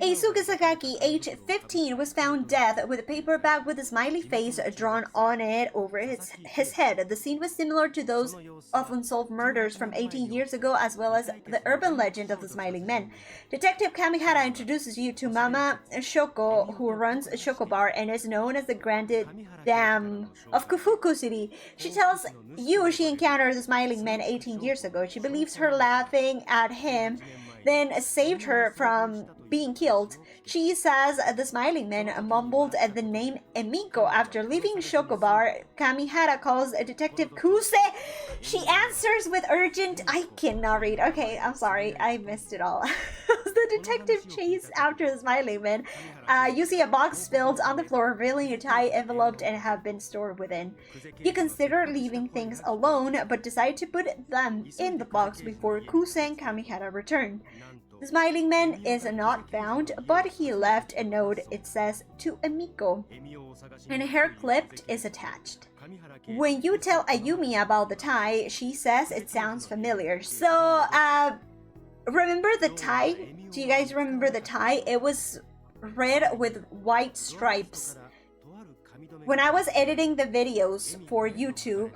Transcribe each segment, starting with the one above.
Eisuke Sakaki, age 15, was found dead with a paper bag with a smiley face drawn on it over his head. The scene was similar to those of unsolved murders from 18 years ago, as well as the urban legend of the Smiling Men. Detective Kamihara introduces you to Mama Shoko, who runs a Shoko bar and is known as the Grand Dame of Kufuku City. She tells you she encountered the Smiling Man 18 years ago. She believes her laughing at him then saved her from being killed. She says the Smiling Man mumbled the name Emiko after leaving Shokobar. Kamihara calls Detective Kuse. She answers with urgent... I cannot read. Okay, I'm sorry. I missed it all. The detective chased after the Smiling Man. You see a box spilled on the floor, revealing a tie enveloped and have been stored within. You consider leaving things alone, but decide to put them in the box before Kuse and Kamihara return. The Smiling Man is not found, but he left a note. It says, "To Emiko," and a hair clipped is attached. When you tell Ayumi about the tie, she says it sounds familiar. So, remember the tie? Do you guys remember the tie? It was red with white stripes. When I was editing the videos for YouTube,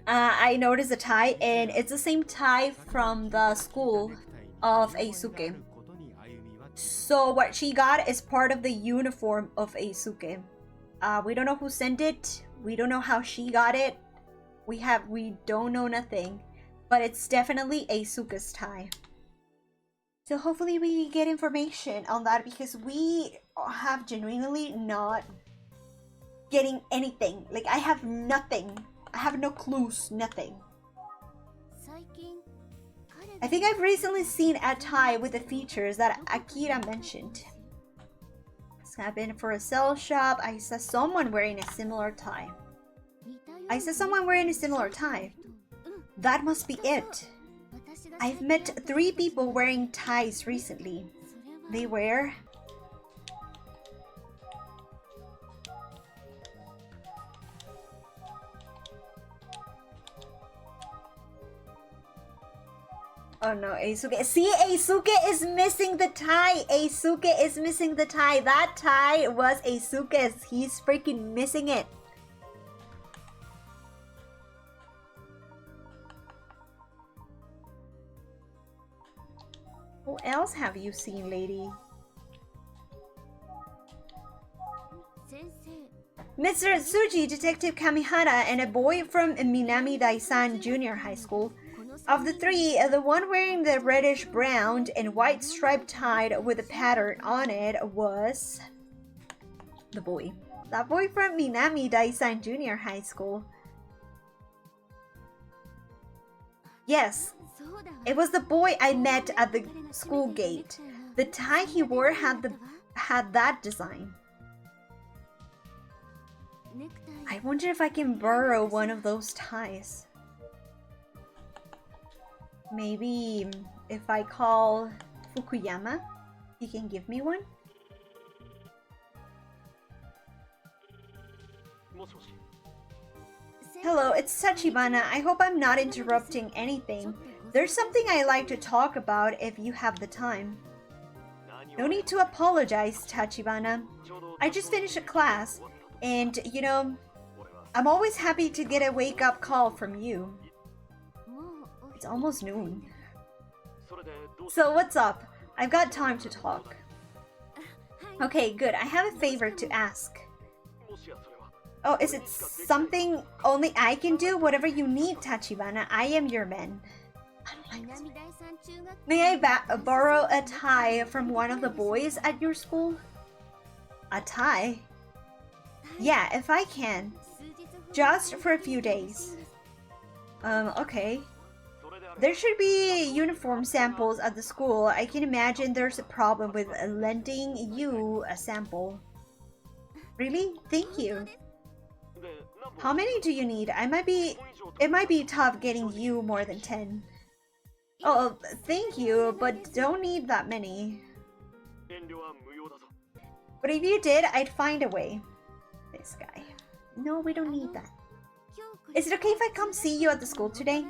I noticed a tie, and it's the same tie from the school of Eisuke. So what she got is part of the uniform of Eisuke. We don't know who sent it. We don't know how she got it. We don't know nothing. But it's definitely Eisuke's tie. So hopefully we get information on that, because we have genuinely not getting anything. Like, I have nothing. I have no clues, nothing. I think I've recently seen a tie with the features that Akira mentioned. Snap in for a sell shop. I saw someone wearing a similar tie. That must be it. I've met 3 people wearing ties recently. They wear... Oh no, Eisuke. See, Eisuke is missing the tie. Eisuke is missing the tie. That tie was Eisuke's. He's freaking missing it. Who else have you seen, lady? Mr. Tsuji, Detective Kamihara, and a boy from Minami Daisan Junior High School. Of the 3, the one wearing the reddish brown and white stripe tied with a pattern on it was the boy. That boy from Minami Daisan Junior High School. Yes, it was the boy I met at the school gate. The tie he wore had that design. I wonder if I can borrow one of those ties. Maybe if I call Fukuyama, he can give me one? Hello, it's Tachibana. I hope I'm not interrupting anything. There's something I'd like to talk about if you have the time. No need to apologize, Tachibana. I just finished a class, and, you know, I'm always happy to get a wake-up call from you. It's almost noon. So what's up? I've got time to talk. Okay, good. I have a favor to ask. Oh, is it something only I can do? Whatever you need, Tachibana. I am your man. May I borrow a tie from one of the boys at your school? A tie? Yeah, if I can. Just for a few days. Okay. There should be uniform samples at the school. I can imagine there's a problem with lending you a sample. Really? Thank you. How many do you need? It might be tough getting you more than 10. Oh, thank you, but don't need that many. But if you did, I'd find a way. This guy. No, we don't need that. Is it okay if I come see you at the school today?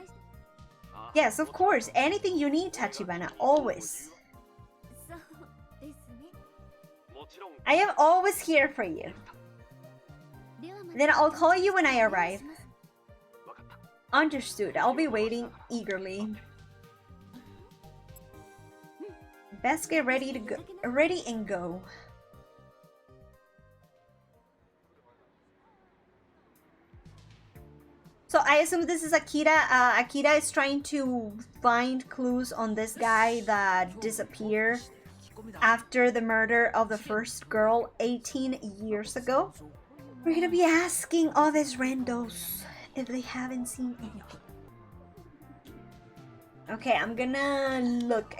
Yes, of course. Anything you need, Tachibana. Always. I am always here for you. Then I'll call you when I arrive. Understood. I'll be waiting eagerly. Best get ready to go. Ready and go. So I assume this is Akira. Akira is trying to find clues on this guy that disappeared after the murder of the first girl 18 years ago. We're gonna be asking all these randos if they haven't seen anything. Okay, I'm gonna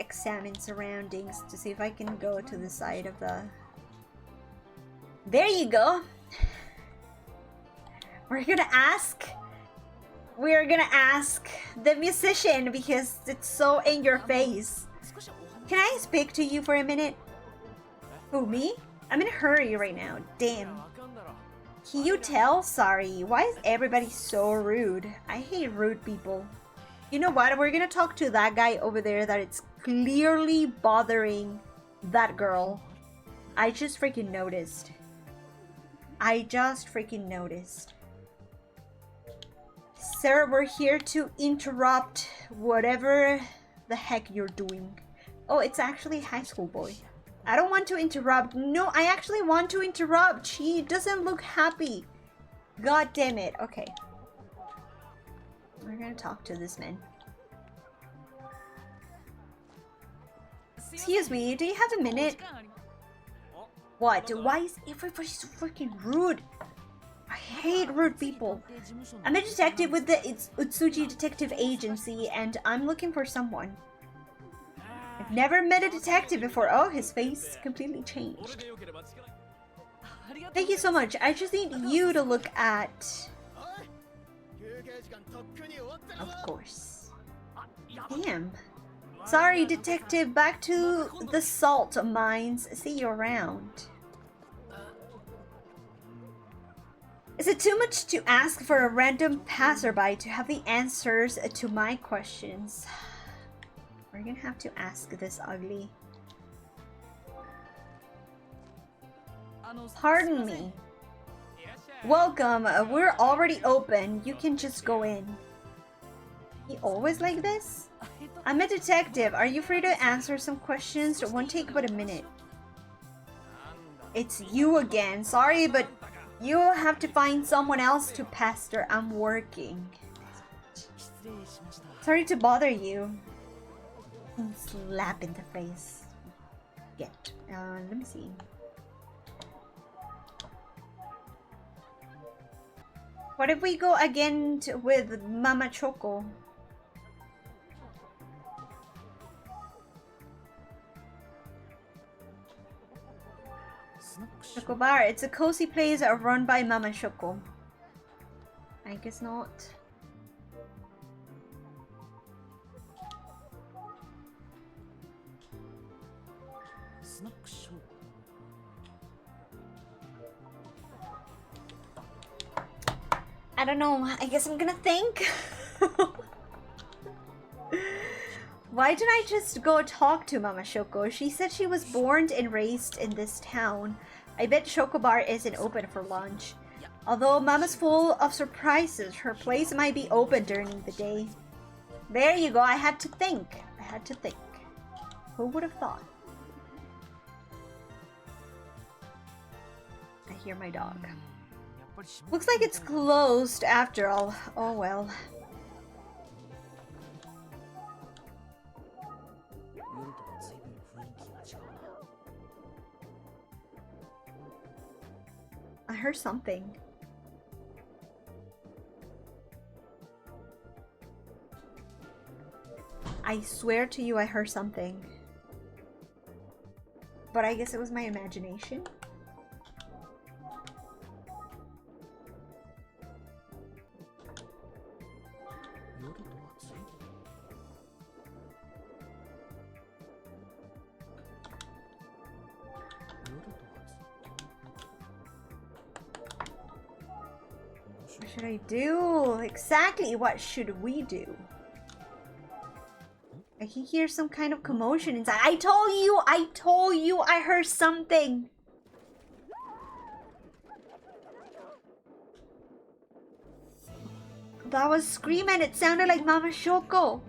examine surroundings to see if I can go to the side of the... There you go! We're gonna ask the musician because it's so in your face. Can I speak to you for a minute? Who, me? I'm in a hurry right now. Damn. Can you tell? Sorry. Why is everybody so rude? I hate rude people. You know what? We're gonna talk to that guy over there that it's clearly bothering that girl. I just freaking noticed. Sir, we're here to interrupt whatever the heck you're doing. Oh, it's actually a high school boy. I don't want to interrupt. No, I actually want to interrupt. She doesn't look happy. God damn it. Okay. We're gonna talk to this man. Excuse me, do you have a minute? What? Why is everybody so freaking rude? I hate rude people. I'm a detective with the Utsuji Detective Agency and I'm looking for someone. I've never met a detective before. Oh, his face completely changed. Thank you so much. I just need you to look at... Of course. Damn. Sorry, detective. Back to the salt mines. See you around. Is it too much to ask for a random passerby to have the answers to my questions? We're gonna have to ask this ugly. Pardon me. Welcome. We're already open. You can just go in. He always like this? I'm a detective. Are you free to answer some questions? It won't take but a minute. It's you again. Sorry, but you have to find someone else to pester. I'm working. Sorry to bother you. Slap in the face. Get. Let me see. What if we go again with Mama Choco? Choco Bar. It's a cozy place run by Mama Choco. I guess not. I don't know. I guess I'm gonna think. Why didn't I just go talk to Mama Shoko? She said she was born and raised in this town. I bet Shoko Bar isn't open for lunch. Although Mama's full of surprises, her place might be open during the day. There you go. I had to think. Who would have thought? I hear my dog. Looks like it's closed after all. Oh well. I heard something. I swear to you I heard something. But I guess it was my imagination. What should I do? Exactly, what should we do? I can hear some kind of commotion inside. I told you, I heard something. That was screaming. It sounded like Mama Shoko.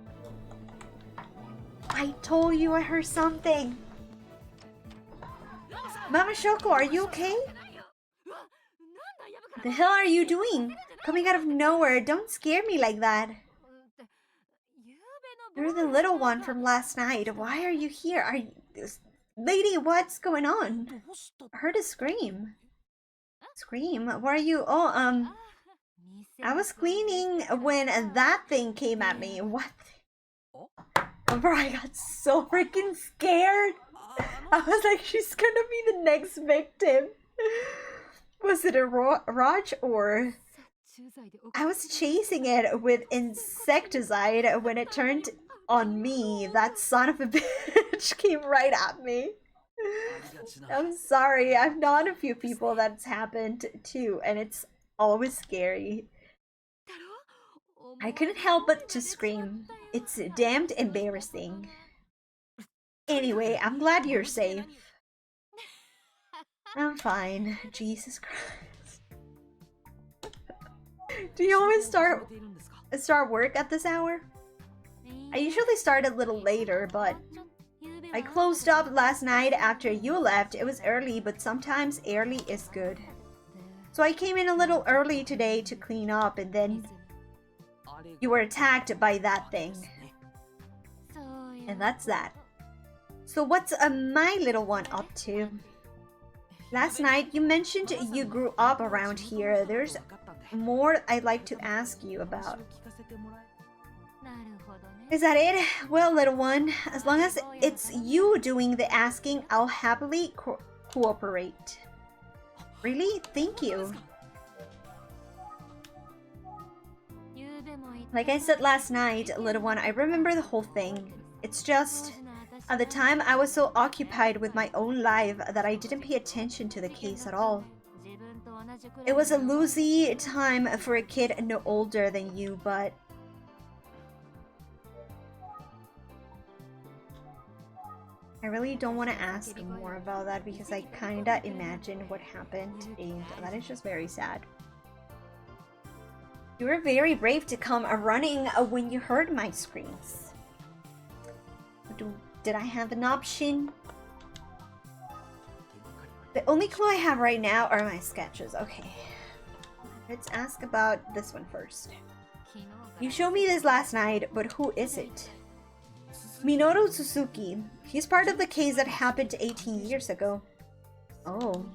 I told you I heard something. Mama Shoko, are you okay? The hell are you doing? Coming out of nowhere. Don't scare me like that. You're the little one from last night. Why are you here? Are you... Lady, what's going on? I heard a scream. Scream? Where are you? Oh, I was cleaning when that thing came at me. What? Bro, I got so freaking scared. I was like, she's gonna be the next victim. Was it a Raj or... I was chasing it with insecticide when it turned on me. That son of a bitch came right at me. I'm sorry, I've known a few people that's happened too, and it's always scary. I couldn't help but to scream. It's damned embarrassing. Anyway, I'm glad you're safe. I'm fine. Jesus Christ. Do you always start work at this hour? I usually start a little later, but I closed up last night after you left. It was early, but sometimes early is good. So I came in a little early today to clean up, and then you were attacked by that thing. And that's that. So what's my little one up to? Last night you mentioned you grew up around here. There's more I'd like to ask you about. Is that it? Well, little one, as long as it's you doing the asking, I'll happily cooperate. Really? Thank you. Like I said last night, little one, I remember the whole thing. It's just, at the time I was so occupied with my own life that I didn't pay attention to the case at all. It was a loosey time for a kid no older than you, but... I really don't want to ask more about that because I kinda imagine what happened, and that is just very sad. You were very brave to come running when you heard my screams. Did I have an option? The only clue I have right now are my sketches. Okay. Let's ask about this one first. You showed me this last night, but who is it? Minoru Suzuki. He's part of the case that happened 18 years ago. Oh.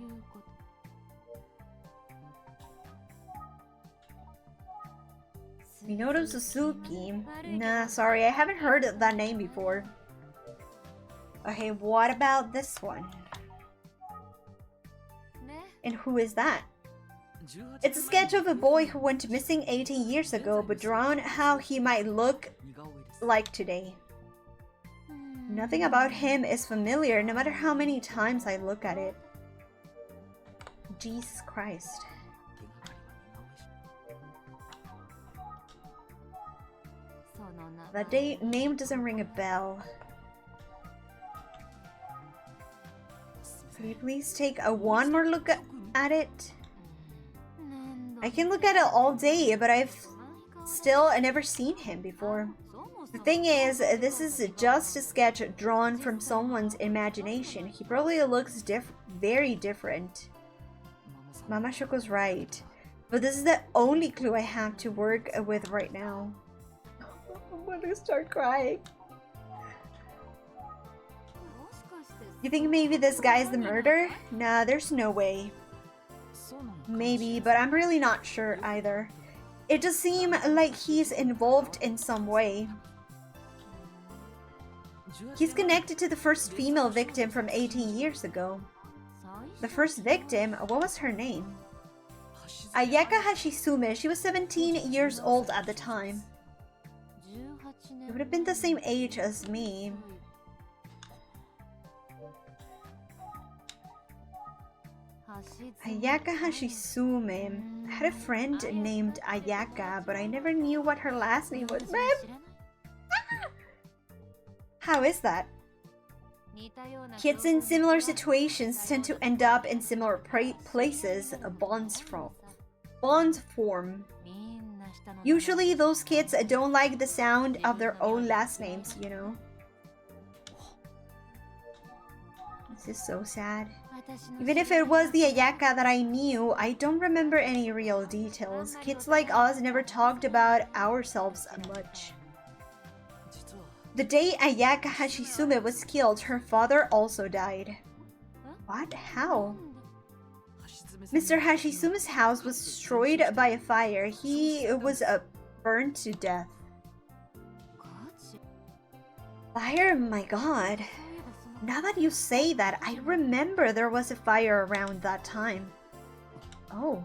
Minoru Suzuki? Nah, sorry, I haven't heard that name before. Okay, what about this one? And who is that? It's a sketch of a boy who went missing 18 years ago, but drawn how he might look like today. Nothing about him is familiar, no matter how many times I look at it. Jesus Christ. That name doesn't ring a bell. Can you please take one more look at it? I can look at it all day, but I've still never seen him before. The thing is, this is just a sketch drawn from someone's imagination. He probably looks very different. Mama Shoko's right. But this is the only clue I have to work with right now. I'm gonna start crying. You think maybe this guy's the murderer? Nah, there's no way. Maybe, but I'm really not sure either. It does seem like he's involved in some way. He's connected to the first female victim from 18 years ago. The first victim? What was her name? Ayaka Hashisume. She was 17 years old at the time. It would have been the same age as me. Ayaka Hashisume. I had a friend named Ayaka, but I never knew what her last name was. How is that? Kids in similar situations tend to end up in similar places. Bonds form. Usually those kids don't like the sound of their own last names, you know? This is so sad. Even if it was the Ayaka that I knew, I don't remember any real details. Kids like us never talked about ourselves much. The day Ayaka Hashisume was killed, her father also died. What? How? Mr. Hashisume's house was destroyed by a fire. He was burned to death. Fire? My god. Now that you say that, I remember there was a fire around that time. Oh.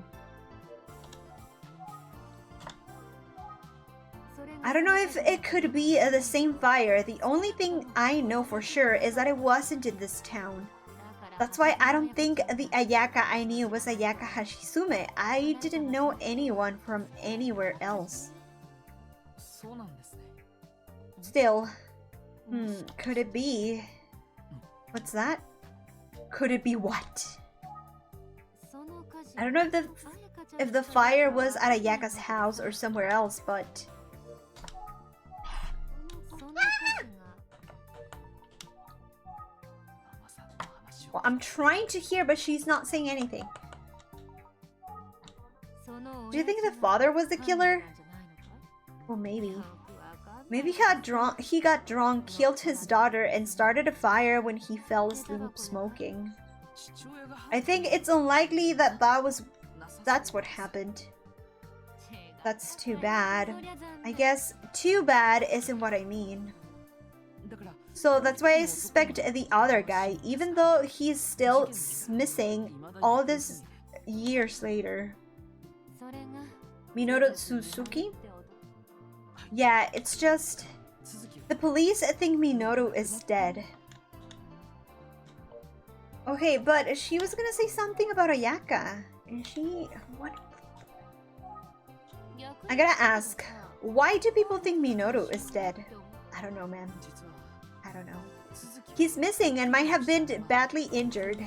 I don't know if it could be the same fire. The only thing I know for sure is that it wasn't in this town. That's why I don't think the Ayaka I knew was Ayaka Hashisume. I didn't know anyone from anywhere else. Still, could it be... What's that? Could it be what? I don't know if the fire was at Ayaka's house or somewhere else, but... Well, I'm trying to hear, but she's not saying anything. Do you think the father was the killer? Well, maybe. Maybe he got drunk, killed his daughter, and started a fire when he fell asleep smoking. I think it's unlikely that that's what happened. That's too bad. I guess too bad isn't what I mean. So that's why I suspect the other guy, even though he's still missing all this years later. Minoru Suzuki? Yeah, it's just... The police think Minoru is dead. Okay, but she was gonna say something about Ayaka. And she... What? I gotta ask, why do people think Minoru is dead? I don't know, man. I don't know. He's missing and might have been badly injured.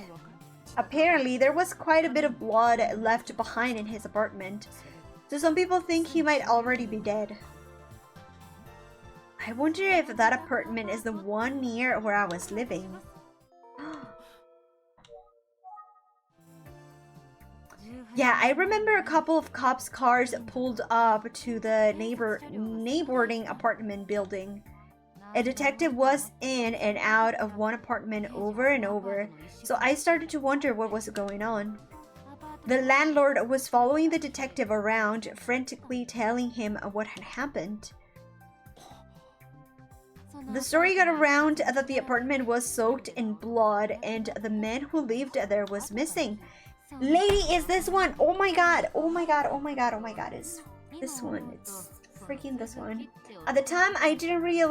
Apparently, there was quite a bit of blood left behind in his apartment. So some people think he might already be dead. I wonder if that apartment is the one near where I was living. Yeah, I remember a couple of cops' cars pulled up to the neighboring apartment building. A detective was in and out of one apartment over and over, so I started to wonder what was going on. The landlord was following the detective around, frantically telling him what had happened. The story got around that the apartment was soaked in blood and the man who lived there was missing. Lady, is this one? Oh my god, oh my god, oh my god, oh my god, it's this one. It's freaking this one. At the time, I didn't really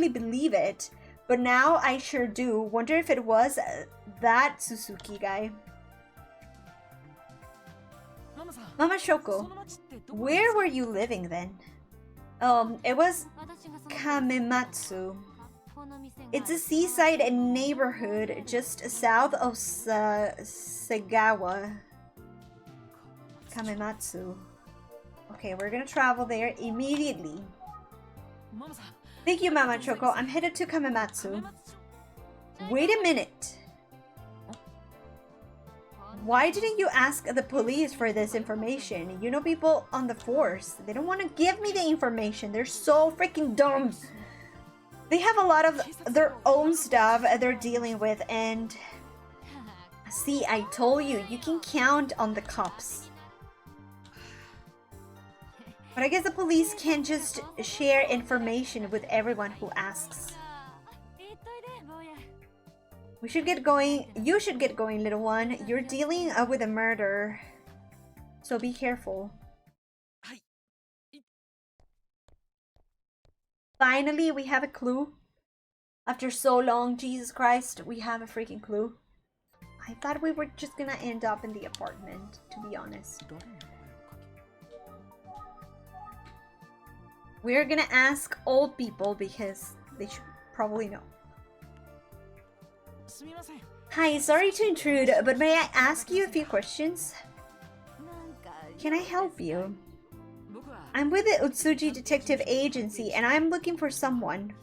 believe it, but now I sure do. Wonder if it was that Suzuki guy. Mama Shoko, where were you living then? It was Kamematsu. It's a seaside neighborhood just south of Sagawa. Kamematsu. Okay, we're gonna travel there immediately. Thank you, Mama Choco. I'm headed to Kamematsu. Wait a minute. Why didn't you ask the police for this information? You know people on the force. They don't want to give me the information. They're so freaking dumb. They have a lot of their own stuff they're dealing with, and... See, I told you, you can count on the cops. But I guess the police can't just share information with everyone who asks. We should get going. You should get going, little one. You're dealing with a murder. So be careful. Finally, we have a clue. After so long, Jesus Christ, we have a freaking clue. I thought we were just gonna end up in the apartment, to be honest. We're gonna ask old people because they should probably know. Hi, sorry to intrude, but may I ask you a few questions? Can I help you? I'm with the Utsuji Detective Agency and I'm looking for someone.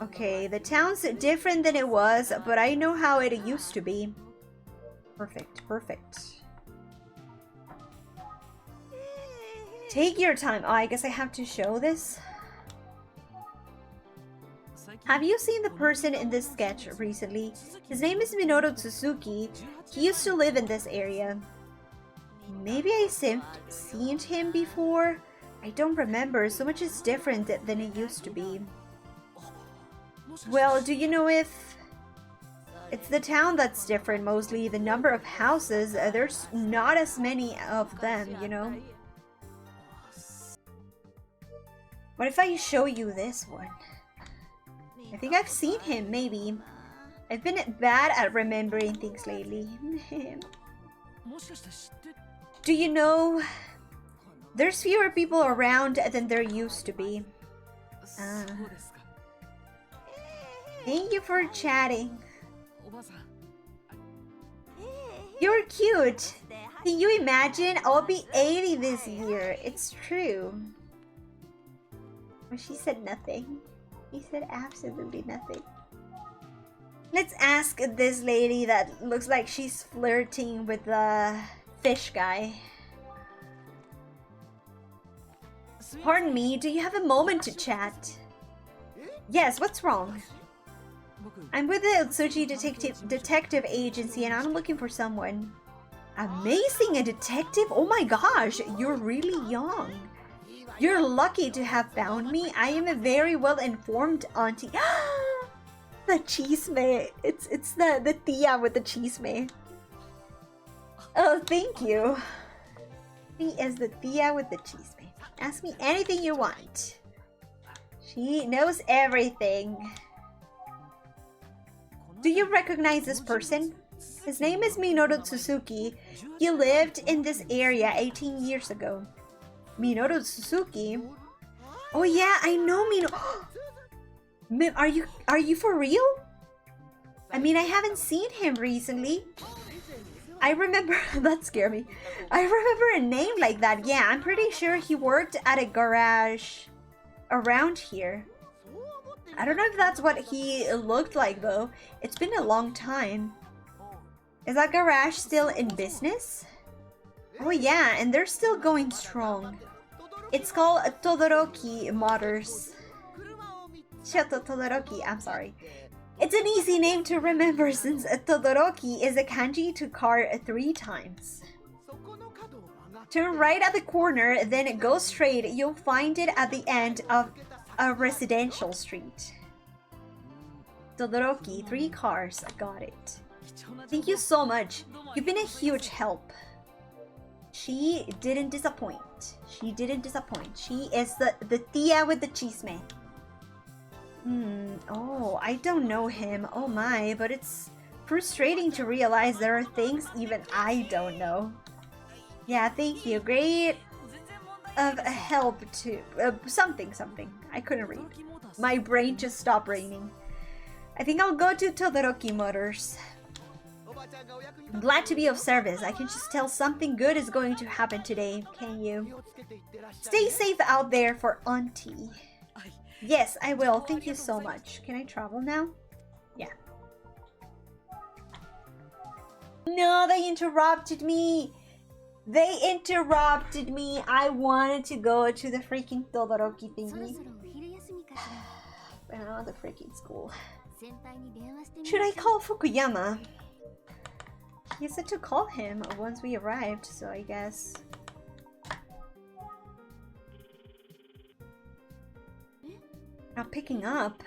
Okay, the town's different than it was, but I know how it used to be. Perfect, perfect. Take your time. Oh, I guess I have to show this. Have you seen the person in this sketch recently? His name is Minoru Tsuzuki. He used to live in this area. Maybe I seen him before? I don't remember. So much is different than it used to be. Well, do you know if... It's the town that's different mostly. The number of houses, there's not as many of them, you know? What if I show you this one? I think I've seen him, maybe. I've been bad at remembering things lately. Do you know... There's fewer people around than there used to be. Thank you for chatting. You're cute. Can you imagine? I'll be 80 this year. It's true. Well, she said nothing. She said absolutely nothing. Let's ask this lady that looks like she's flirting with the fish guy. Pardon me, do you have a moment to chat? Yes, what's wrong? I'm with the Utsuji Detective Agency and I'm looking for someone. Amazing, a detective? Oh my gosh, you're really young. You're lucky to have found me. I am a very well-informed auntie. The chisme. It's the tia with the chisme. Oh, thank you. She is the tia with the chisme. Ask me anything you want. She knows everything. Do you recognize this person? His name is Minoru Tsuzuki. He lived in this area 18 years ago. Minoru Tsuzuki? Oh yeah, I know Minoru. Are you for real? I mean, I haven't seen him recently. I remember... That scared me. I remember a name like that. Yeah, I'm pretty sure he worked at a garage around here. I don't know if that's what he looked like though. It's been a long time. Is that garage still in business? Oh yeah, and they're still going strong. It's called Todoroki Motors. Shoto Todoroki, I'm sorry. It's an easy name to remember since Todoroki is a kanji to car 3 times. Turn right at the corner, then go straight. You'll find it at the end of a residential street. Todoroki, 3 cars. I got it. Thank you so much. You've been a huge help. She didn't disappoint. She didn't disappoint. She is the tia with the chisme. Oh, I don't know him. Oh my, but it's frustrating to realize there are things even I don't know. Yeah, thank you. Great of a help to... something. I couldn't read. My brain just stopped raining. I think I'll go to Todoroki Motors. I'm glad to be of service. I can just tell something good is going to happen today, can you? Stay safe out there for Auntie. Yes, I will. Thank you so much. Can I travel now? Yeah. No, they interrupted me. They interrupted me. I wanted to go to the freaking Todoroki thingy. Oh, the freaking school. Should I call Fukuyama? He said to call him once we arrived, so I guess... Not picking up.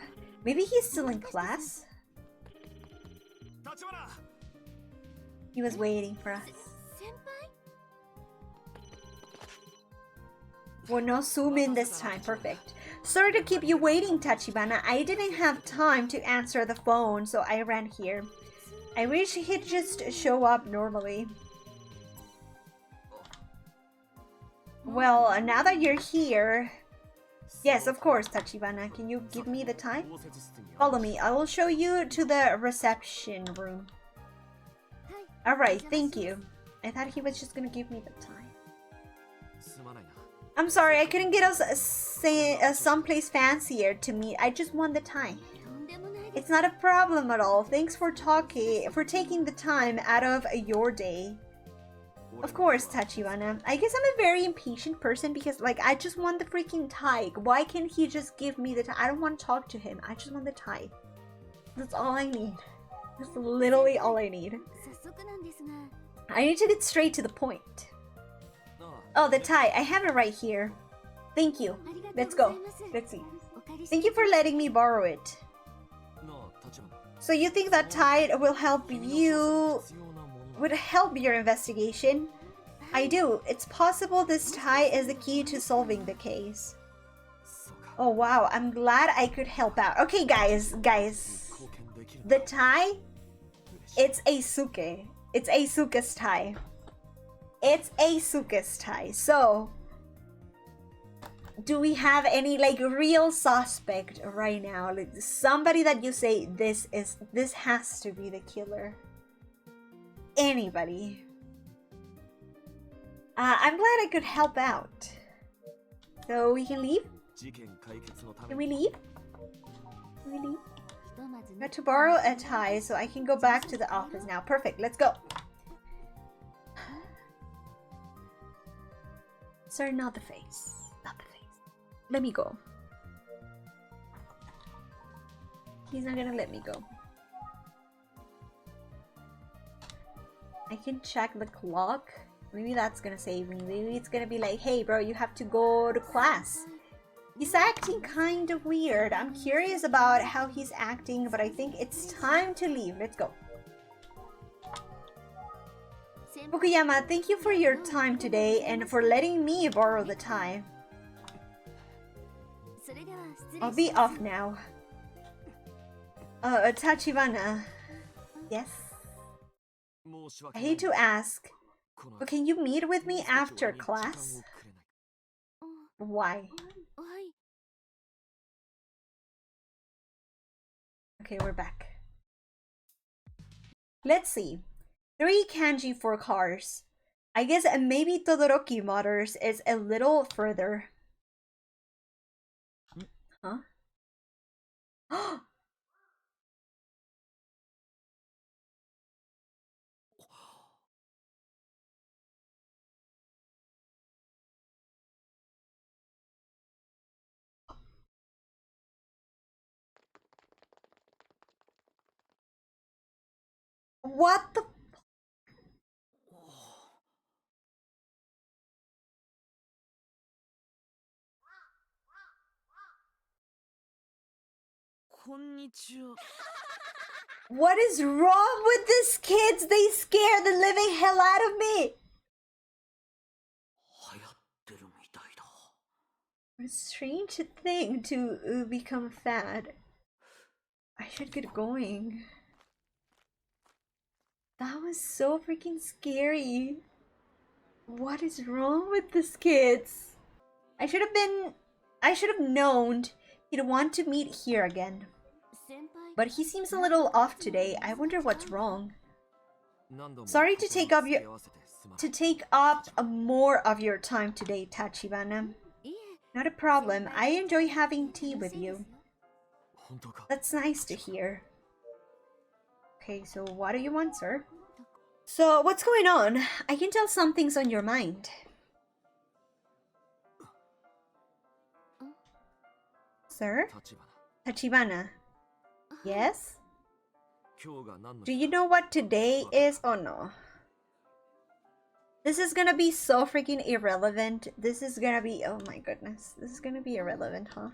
Maybe he's still in class? He was waiting for us. Well, no zoom in this time. Perfect. Sorry to keep you waiting, Tachibana. I didn't have time to answer the phone, so I ran here. I wish he'd just show up normally. Well, now that you're here... Yes, of course, Tachibana. Can you give me the time? Follow me. I will show you to the reception room. Alright, thank you. I thought he was just gonna give me the time. I'm sorry, I couldn't get us someplace fancier to meet. I just want the time. It's not a problem at all. Thanks for taking the time out of your day. Of course, Tachibana. I guess I'm a very impatient person because, like, I just want the freaking tie. Why can't he just give me the tie? I don't want to talk to him. I just want the tie. That's all I need. That's literally all I need. I need to get straight to the point. Oh, the tie. I have it right here. Thank you. Let's go. Let's see. Thank you for letting me borrow it. So you think that tie will help you... would help your investigation? I do. It's possible this tie is the key to solving the case. Oh wow, I'm glad I could help out. Okay guys. The tie, it's Eisuke. It's Eisuke's tie. It's Eisuke's tie. So, do we have any like real suspect right now? Like somebody that you say this has to be the killer? Anybody? I'm glad I could help out. So we can leave? Can we leave? Can we leave? I got to borrow a tie so I can go back to the office now. Perfect, let's go. Sir, not the face. Not the face. Let me go. He's not gonna let me go. I can check the clock. Maybe that's gonna save me. Maybe it's gonna be like, hey bro, you have to go to class. He's acting kind of weird. I'm curious about how he's acting, but I think it's time to leave. Let's go. Fukuyama, thank you for your time today and for letting me borrow the tie. I'll be off now. Tachibana. Yes? I hate to ask, but can you meet with me after class? Why? Okay, we're back. Let's see. 3 kanji for cars. I guess maybe Todoroki Motors is a little further. Huh? What the? What is wrong with these kids? They scare the living hell out of me. A strange thing to become fat. I should get going. That was so freaking scary. What is wrong with these kids? I should have known he'd want to meet here again. But he seems a little off today. I wonder what's wrong. Sorry to take up more of your time today, Tachibana. Not a problem. I enjoy having tea with you. That's nice to hear. Okay, so what do you want, sir? So, what's going on? I can tell something's on your mind. Sir? Tachibana. Yes? Do you know what today is? Oh no. This is gonna be so freaking irrelevant. This is gonna be... oh my goodness. This is gonna be irrelevant, huh?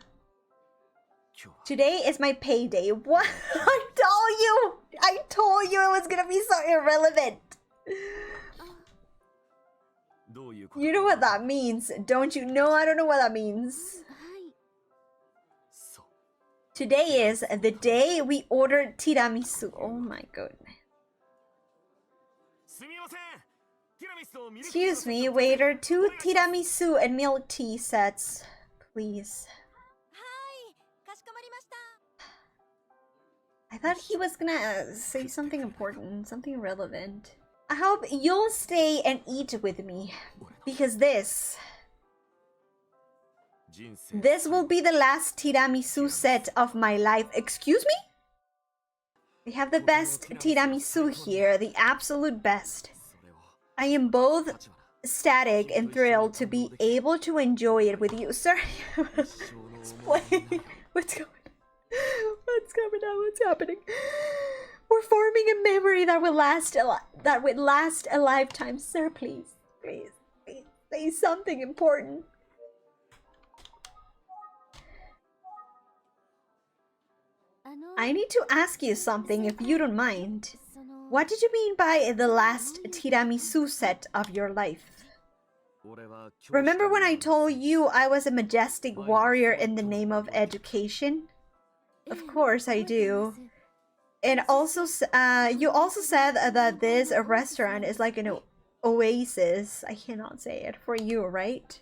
Today is my payday. What? I told you it was gonna be so irrelevant. You know what that means, don't you? No, I don't know what that means. Today is the day we ordered tiramisu. Oh my goodness. Excuse me, waiter. 2 tiramisu and milk tea sets, please. I thought he was gonna say something important, something relevant. I hope you'll stay and eat with me, because this This will be the last tiramisu set of my life. Excuse me? We have the best tiramisu here, the absolute best. I am both ecstatic and thrilled to be able to enjoy it with you, sir. What's going on? What's going on? What's happening? We're forming a memory that will last a lifetime, sir. Please say something important. I need to ask you something if you don't mind. What did you mean by the last tiramisu set of your life? Remember when I told you I was a majestic warrior in the name of education? Of course I do. And also, you also said that this restaurant is like an oasis. I cannot say it for you, right?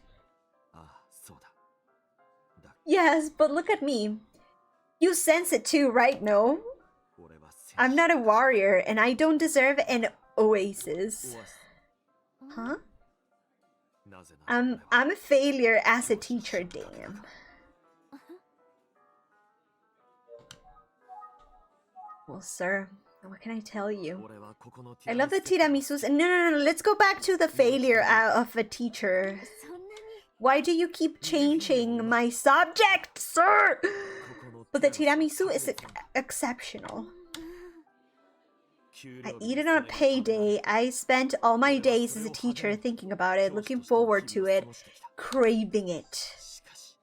Yes, but look at me. You sense it too, right? No? I'm not a warrior, and I don't deserve an oasis. Huh? I'm a failure as a teacher, damn. Well, sir, what can I tell you? I love the tiramisus. No, let's go back to the failure of a teacher. Why do you keep changing my subject, sir? But the tiramisu is exceptional. I eat it on a payday. I spent all my days as a teacher thinking about it, looking forward to it, craving it.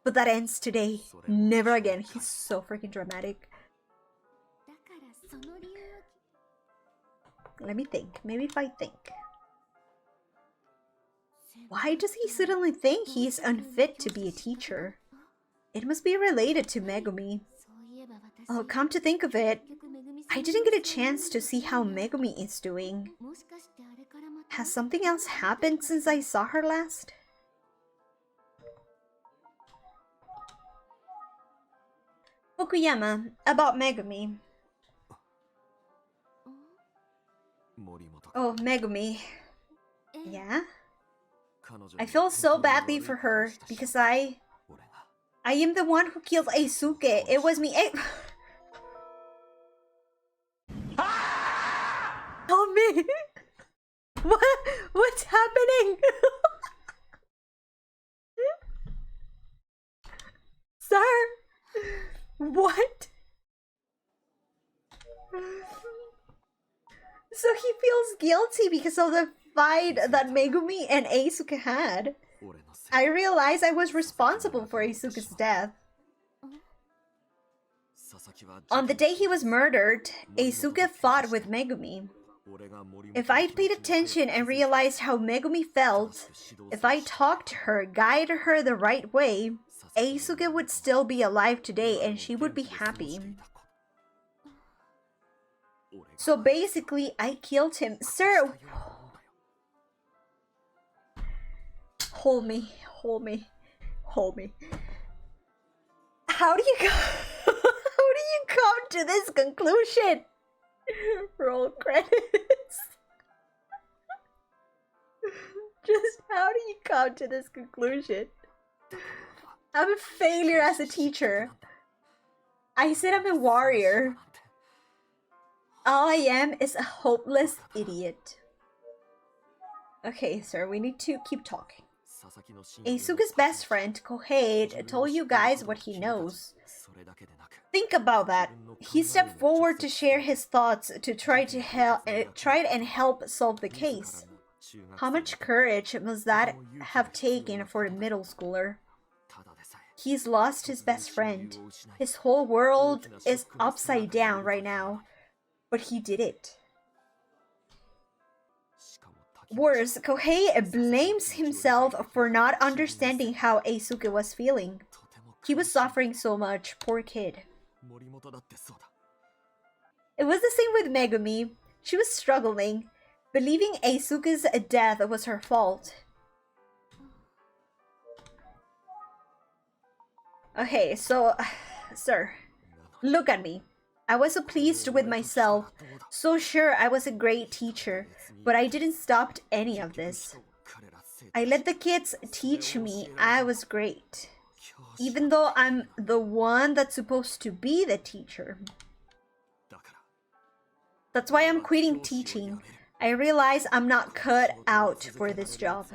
But that ends today. Never again. He's so freaking dramatic. Let me think. Maybe if I think. Why does he suddenly think he's unfit to be a teacher? It must be related to Megumi. Oh, come to think of it, I didn't get a chance to see how Megumi is doing. Has something else happened since I saw her last? Fukuyama, about Megumi. Oh, Megumi. Yeah? I feel so badly for her because I am the one who killed Eisuke. It was me. Help me! What's happening? Sir? What? So he feels guilty because of the fight that Megumi and Eisuke had. I realized I was responsible for Eisuke's death. On the day he was murdered, Eisuke fought with Megumi. If I'd paid attention and realized how Megumi felt, if I talked to her, guided her the right way, Eisuke would still be alive today and she would be happy. So basically, I killed him. Sir! Hold me. How do you come to this conclusion? Roll credits. Just how do you come to this conclusion? I'm a failure as a teacher. I said I'm a warrior. All I am is a hopeless idiot. Okay, sir, we need to keep talking. Eisuke's best friend, Kohei, told you guys what he knows. Think about that. He stepped forward to share his thoughts to try and help solve the case. How much courage must that have taken for a middle schooler? He's lost his best friend. His whole world is upside down right now. But he did it. Worse, Kohei blames himself for not understanding how Eisuke was feeling. He was suffering so much, poor kid. It was the same with Megumi. She was struggling, believing Eisuke's death was her fault. Okay, so, sir, look at me. I was so pleased with myself, so sure I was a great teacher, but I didn't stop any of this. I let the kids teach me I was great. even though I'm the one that's supposed to be the teacher. That's why I'm quitting teaching. I realize I'm not cut out for this job.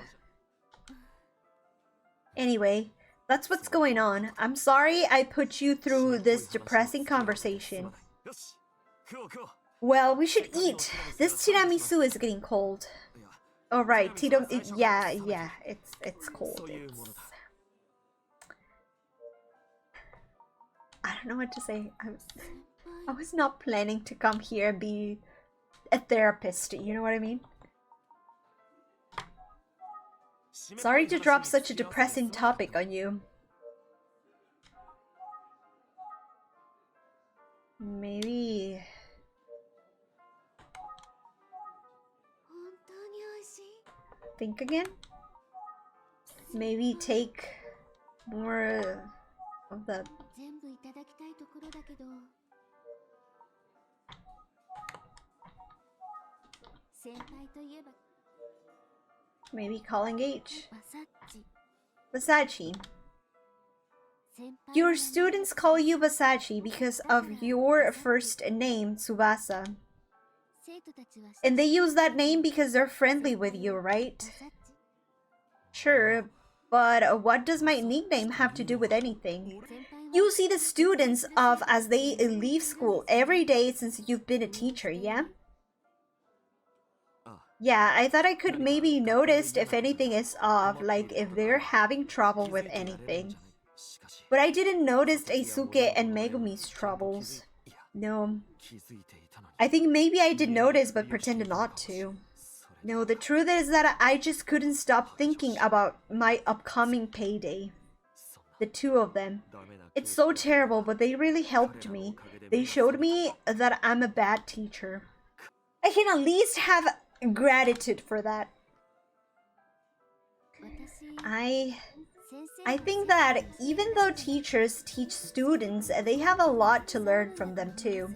Anyway, that's what's going on. I'm sorry I put you through this depressing conversation. Well, we should eat. This tiramisu is getting cold. Oh right, yeah, it's cold. I don't know what to say. I was not planning to come here and be a therapist, you know what I mean? Sorry to drop such a depressing topic on you. Maybe... think again? Maybe take more of the... Maybe calling H. Versace. Your students call you Versace because of your first name, Tsubasa. And they use that name because they're friendly with you, right? Sure, but what does my nickname have to do with anything? You see the students off as they leave school every day since you've been a teacher, yeah? Yeah, I thought I could maybe notice if anything is off, like if they're having trouble with anything. But I didn't notice Eisuke and Megumi's troubles. No. I think maybe I did notice but pretended not to. No, the truth is that I just couldn't stop thinking about my upcoming payday. The two of them. It's so terrible, but they really helped me. They showed me that I'm a bad teacher. I can at least have gratitude for that. I think that even though teachers teach students, they have a lot to learn from them too.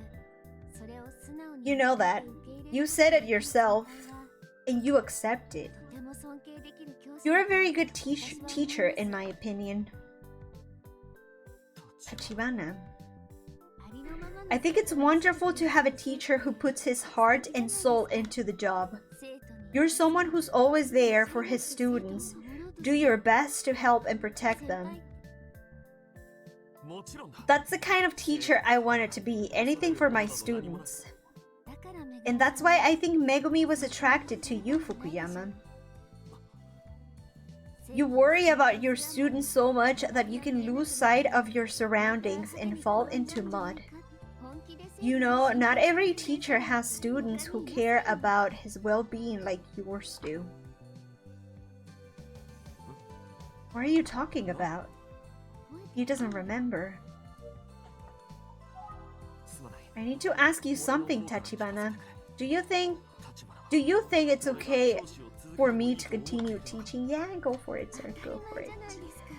You know that. You said it yourself, and you accept it. You're a very good teacher, in my opinion. Tachibana. I think it's wonderful to have a teacher who puts his heart and soul into the job. You're someone who's always there for his students. Do your best to help and protect them. That's the kind of teacher I wanted to be, anything for my students. And that's why I think Megumi was attracted to you, Fukuyama. You worry about your students so much that you can lose sight of your surroundings and fall into mud. You know, not every teacher has students who care about his well-being like yours do. What are you talking about? He doesn't remember. I need to ask you something, Tachibana. Do you think it's okay for me to continue teaching? Yeah, go for it, sir. Go for it.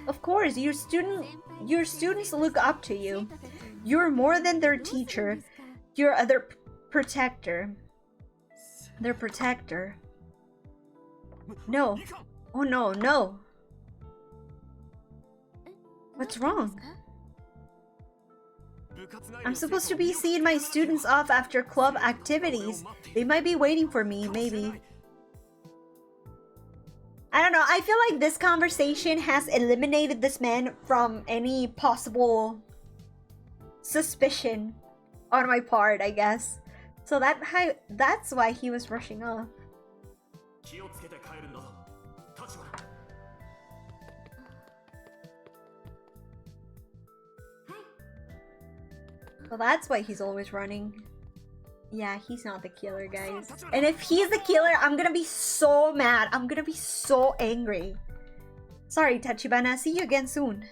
Of course, your students look up to you. You're more than their teacher. You're their protector. Their protector. No. Oh no, no. What's wrong? I'm supposed to be seeing my students off after club activities. They might be waiting for me, maybe. I don't know, I feel like this conversation has eliminated this man from any possible suspicion on my part, I guess. So that's why he was rushing off. Well, that's why he's always running. Yeah, he's not the killer, guys. And if he's the killer, I'm gonna be so mad. I'm gonna be so angry. Sorry, Tachibana. See you again soon.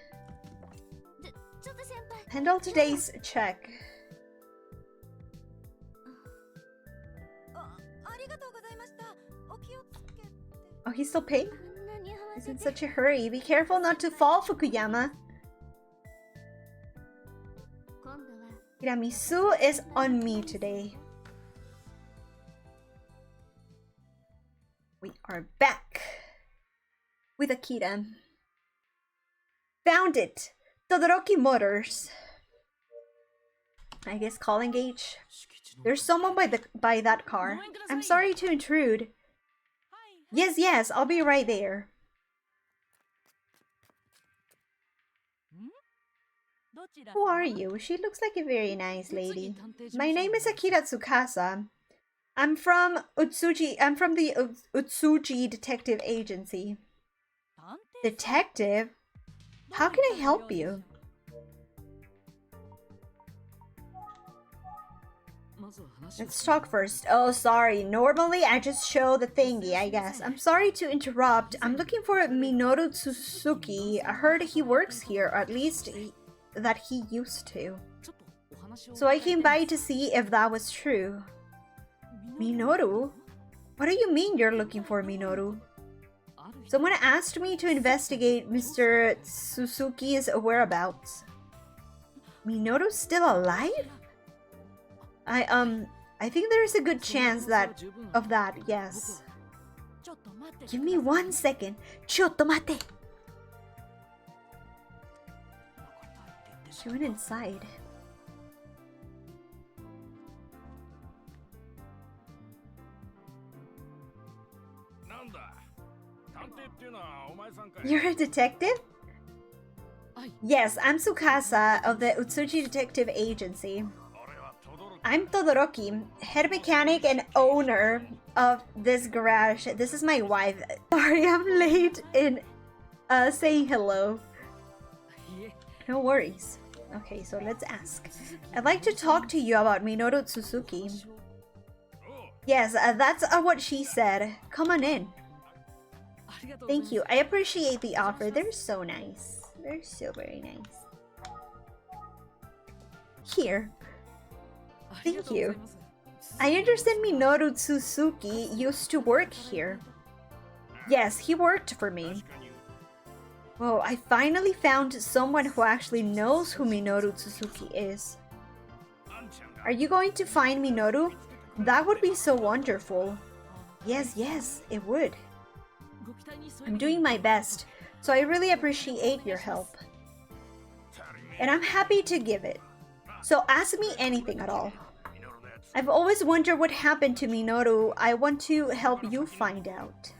Handle today's check. Oh, he's still paying? He's in such a hurry. Be careful not to fall, Fukuyama. Tiramisu is on me today. We are back with Akira. Found it! Todoroki Motors. I guess calling H. There's someone by that car. I'm sorry to intrude. Yes, yes, I'll be right there. Who are you? She looks like a very nice lady. My name is Akira Tsukasa. I'm from the Utsuji Detective Agency. Detective? How can I help you? Let's talk first. Oh, sorry. Normally, I just show the thingy, I guess. I'm sorry to interrupt. I'm looking for Minoru Tsuzuki. I heard he works here, or at least that he used to. So I came by to see if that was true. Minoru? What do you mean you're looking for Minoru? Someone asked me to investigate Mr. Suzuki's whereabouts. Minoru's still alive? I think there's a good chance of that, yes. Give me 1 second. Chotto mate. She went inside. You're a detective? Yes, I'm Tsukasa of the Utsuji Detective Agency. I'm Todoroki, head mechanic and owner of this garage. This is my wife. Sorry, I'm late in saying hello. No worries. Okay, so let's ask. I'd like to talk to you about Minoru Suzuki. Yes, that's what she said. Come on in. Thank you. I appreciate the offer. They're so nice. They're so very nice. Here. Thank you. I understand Minoru Suzuki used to work here. Yes, he worked for me. Well, I finally found someone who actually knows who Minoru Suzuki is. Are you going to find Minoru? That would be so wonderful. Yes, yes, it would. I'm doing my best, so I really appreciate your help. And I'm happy to give it. So ask me anything at all. I've always wondered what happened to Minoru. I want to help you find out.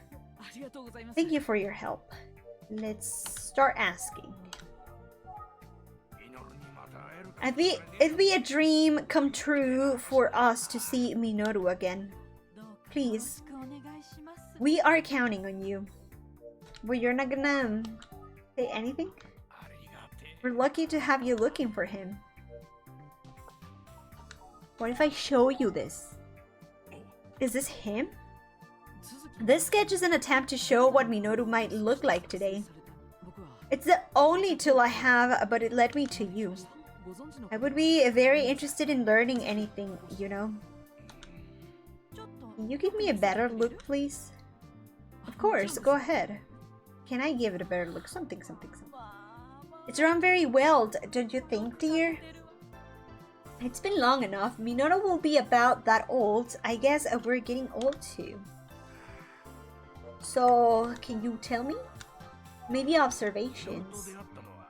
Thank you for your help. Let's start asking. It'd be a dream come true for us to see Minoru again. Please. We are counting on you. Well, you're not gonna say anything? We're lucky to have you looking for him. What if I show you this? Is this him? This sketch is an attempt to show what Minoru might look like today. It's the only tool I have, but it led me to you. I would be very interested in learning anything, you know. Can you give me a better look, please? Of course, go ahead. Can I give it a better look? Something. It's run very well, don't you think, dear? It's been long enough. Minoru will be about that old. I guess we're getting old too. So, can you tell me? Maybe observations.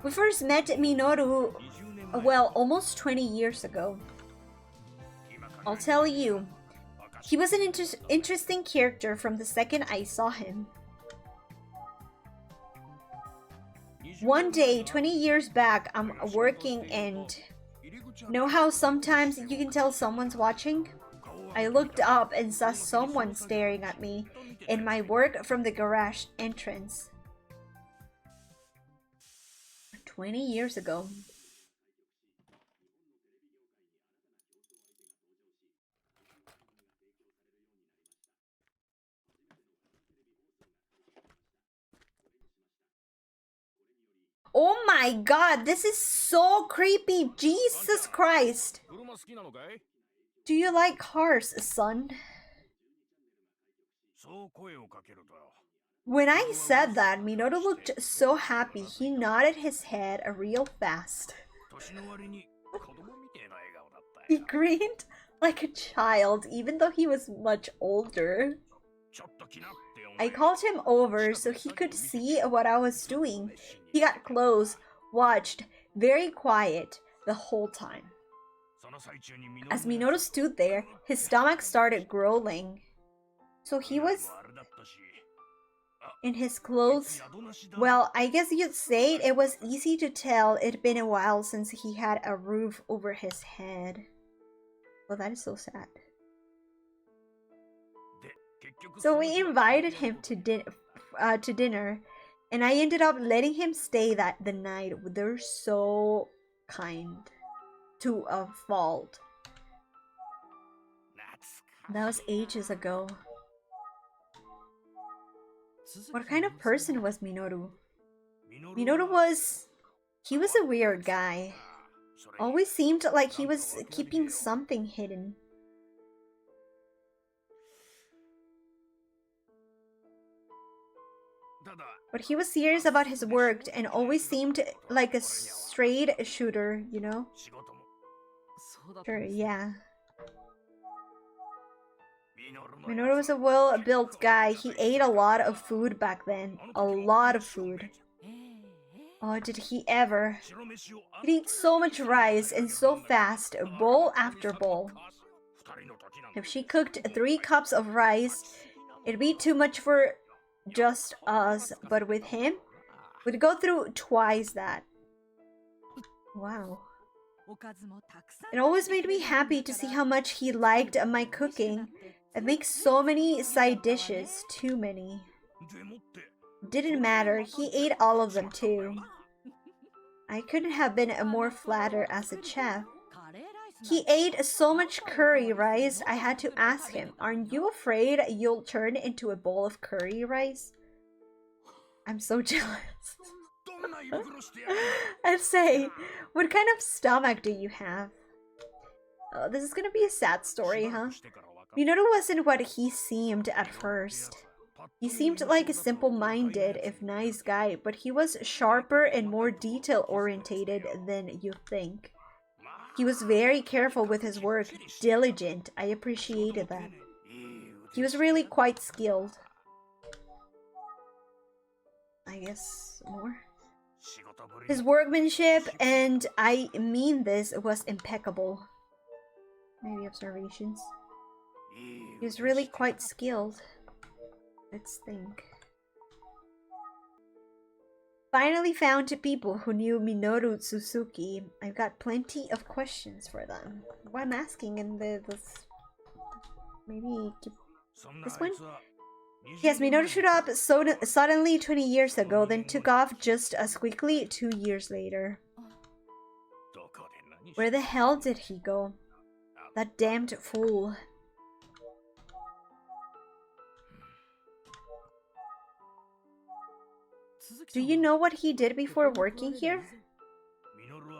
We first met Minoru, well, almost 20 years ago. I'll tell you. He was an interesting character from the second I saw him. One day, 20 years back, I'm working and... Know how sometimes you can tell someone's watching? I looked up and saw someone staring at me in my work from the garage entrance. 20 years ago. Oh my god, this is so creepy! Jesus Christ! Do you like cars, son? When I said that, Minoru looked so happy. He nodded his head real fast. He grinned like a child, even though he was much older. I called him over so he could see what I was doing. He got close, watched, very quiet the whole time. As Minoru stood there, his stomach started growling. So he was in his clothes. Well, I guess you'd say it was easy to tell it'd been a while since he had a roof over his head. Well, that is so sad. So we invited him to dinner, and I ended up letting him stay the night. They're so kind to a fault. That was ages ago. What kind of person was Minoru? Minoru was a weird guy. Always seemed like he was keeping something hidden. But he was serious about his work and always seemed like a straight shooter, you know? Sure, yeah. Minoru was a well-built guy. He ate a lot of food back then. A lot of food. Oh, did he ever. He'd eat so much rice and so fast, bowl after bowl. If she cooked 3 cups of rice, it'd be too much for just us, but with him, we'd go through twice that. Wow. It always made me happy to see how much he liked my cooking. I'd make so many side dishes, too many. Didn't matter, he ate all of them too. I couldn't have been more flattered as a chef. He ate so much curry rice, I had to ask him, aren't you afraid you'll turn into a bowl of curry rice? I'm so jealous. I'd say, what kind of stomach do you have? Oh, this is gonna be a sad story, huh? Minoru wasn't what he seemed at first. He seemed like a simple-minded, if nice guy, but he was sharper and more detail-orientated than you think. He was very careful with his work, diligent. I appreciated that. He was really quite skilled. I guess more. His workmanship, and I mean this, was impeccable. Maybe observations. He was really quite skilled. Let's think. Finally found people who knew Minoru Suzuki. I've got plenty of questions for them. What I'm asking in this... Maybe keep this one? Yes, Minoru showed up suddenly 20 years ago, then took off just as quickly 2 years later. Where the hell did he go? That damned fool. Do you know what he did before working here?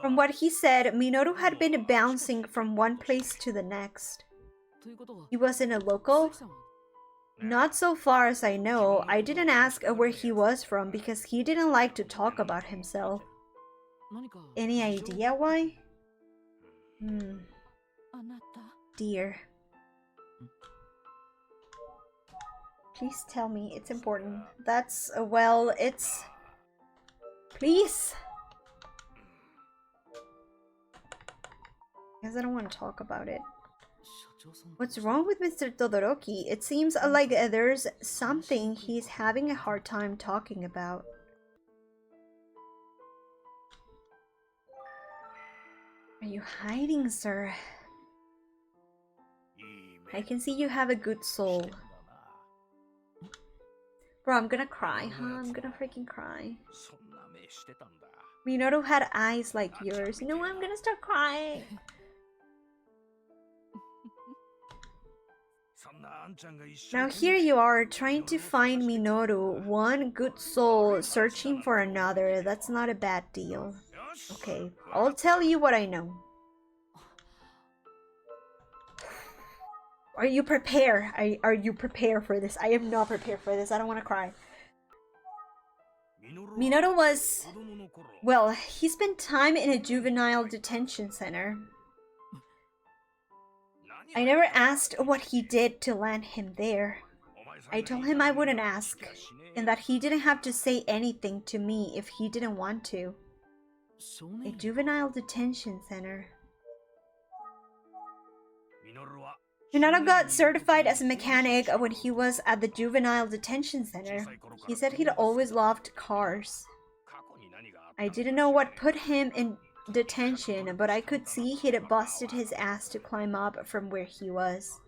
From what he said, Minoru had been bouncing from one place to the next. He wasn't a local? Not so far as I know. I didn't ask where he was from because he didn't like to talk about himself. Any idea why? Dear. Please tell me, it's important. That's, well, it's... Please! Because I don't want to talk about it. What's wrong with Mr. Todoroki? It seems like there's something he's having a hard time talking about. Are you hiding, sir? I can see you have a good soul. Bro, I'm gonna cry, huh? I'm gonna freaking cry. Minoru had eyes like yours. No, I'm gonna start crying. Now here you are, trying to find Minoru. One good soul searching for another. That's not a bad deal. Okay, I'll tell you what I know. Are you prepared? Are you prepared for this? I am not prepared for this. I don't want to cry. Minoru was... Well, he spent time in a juvenile detention center. I never asked what he did to land him there. I told him I wouldn't ask, and that he didn't have to say anything to me if he didn't want to. A juvenile detention center. Minoru got certified as a mechanic when he was at the juvenile detention center. He said he'd always loved cars. I didn't know what put him in detention, but I could see he'd busted his ass to climb up from where he was.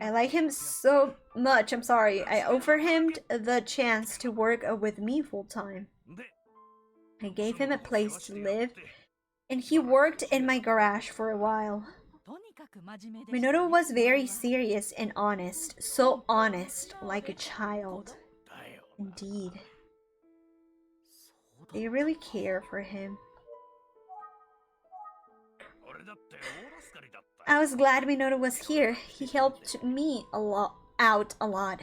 I like him so much, I'm sorry. I offered him the chance to work with me full-time. I gave him a place to live, and he worked in my garage for a while. Minoru was very serious and honest, so honest, like a child. Indeed. They really care for him. I was glad Minoru was here. He helped me out a lot.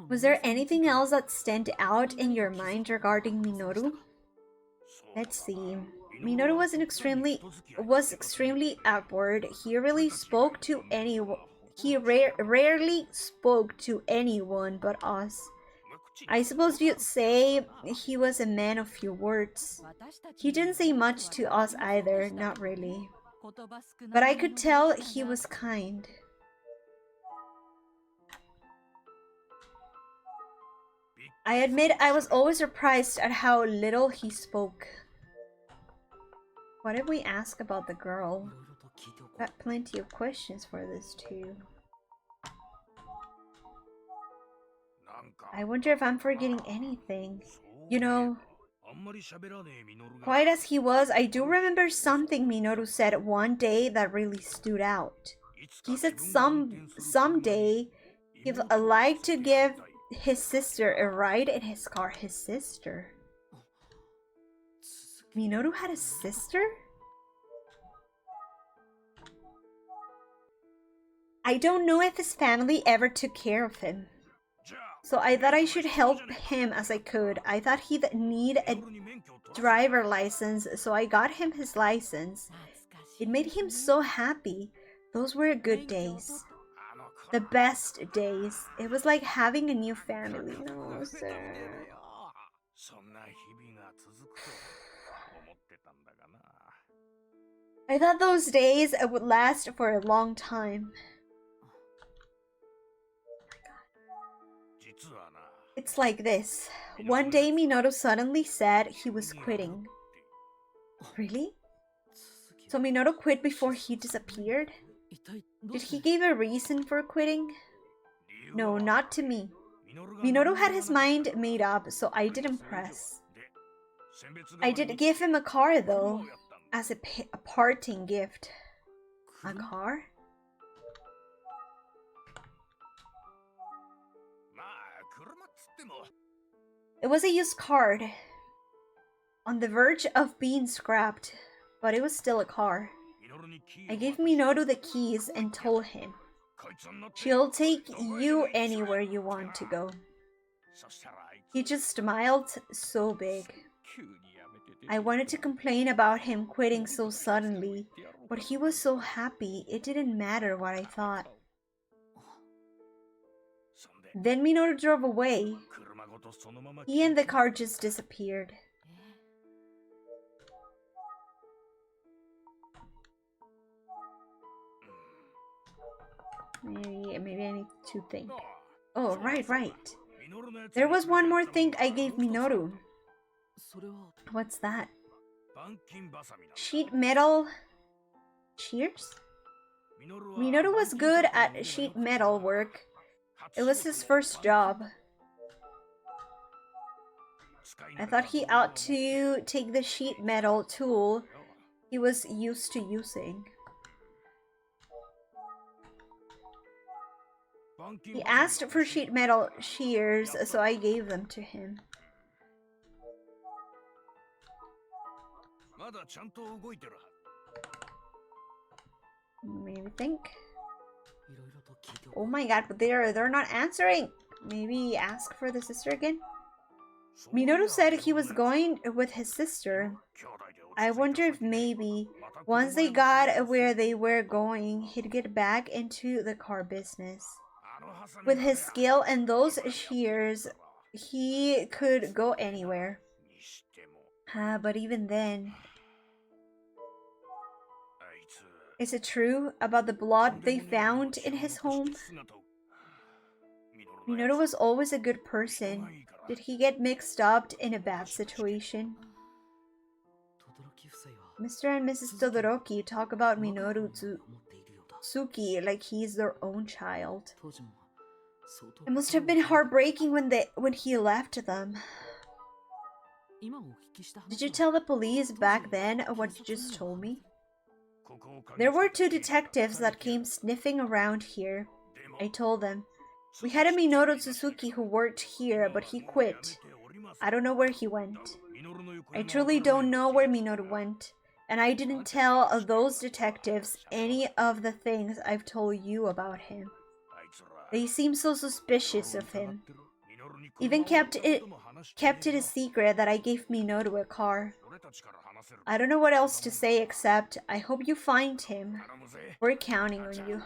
Was there anything else that stand out in your mind regarding Minoru? Let's see. Minoru was extremely awkward. He really spoke to anyone. He rarely spoke to anyone but us. I suppose you'd say he was a man of few words. He didn't say much to us either, not really. But I could tell he was kind. I admit I was always surprised at how little he spoke. What if we ask about the girl? Got plenty of questions for this too. I wonder if I'm forgetting anything. You know, quiet as he was, I do remember something Minoru said one day that really stood out. He said someday he'd like to give his sister a ride in his car. His sister? Minoru had a sister? I don't know if his family ever took care of him. So I thought I should help him as I could. I thought he'd need a driver license, so I got him his license. It made him so happy. Those were good days. The best days. It was like having a new family. No, sir. I thought those days would last for a long time. It's like this. One day Minoru suddenly said he was quitting. Really? So Minoru quit before he disappeared? Did he give a reason for quitting? No, not to me. Minoru had his mind made up, so I didn't press. I did give him a car though, as a parting gift. A car? It was a used car, on the verge of being scrapped, but it was still a car. I gave Minoru the keys and told him, "She'll take you anywhere you want to go." He just smiled so big. I wanted to complain about him quitting so suddenly, but he was so happy it didn't matter what I thought. Then Minoru drove away. He and the car just disappeared. Maybe I need to think. Oh, right. There was one more thing I gave Minoru. What's that? Sheet metal shears? Minoru was good at sheet metal work. It was his first job. I thought he ought to take the sheet metal tool he was used to using. He asked for sheet metal shears, so I gave them to him. Maybe think. Oh my god, but they're not answering. Maybe ask for the sister again. Minoru said he was going with his sister. I wonder if maybe once they got where they were going, he'd get back into the car business. With his skill and those shears, He could go anywhere. But even then... Is it true about the blood they found in his home? Minoru was always a good person. Did he get mixed up in a bad situation? Mr. and Mrs. Todoroki talk about Minoru to Suki like he's their own child. It must have been heartbreaking when he left them. Did you tell the police back then what you just told me? There were 2 detectives that came sniffing around here. I told them. We had a Minoru Suzuki who worked here, but he quit. I don't know where he went. I truly don't know where Minoru went. And I didn't tell those detectives any of the things I've told you about him. They seem so suspicious of him. Even kept it a secret that I gave Minoru a car. I don't know what else to say except I hope you find him. We're counting on you.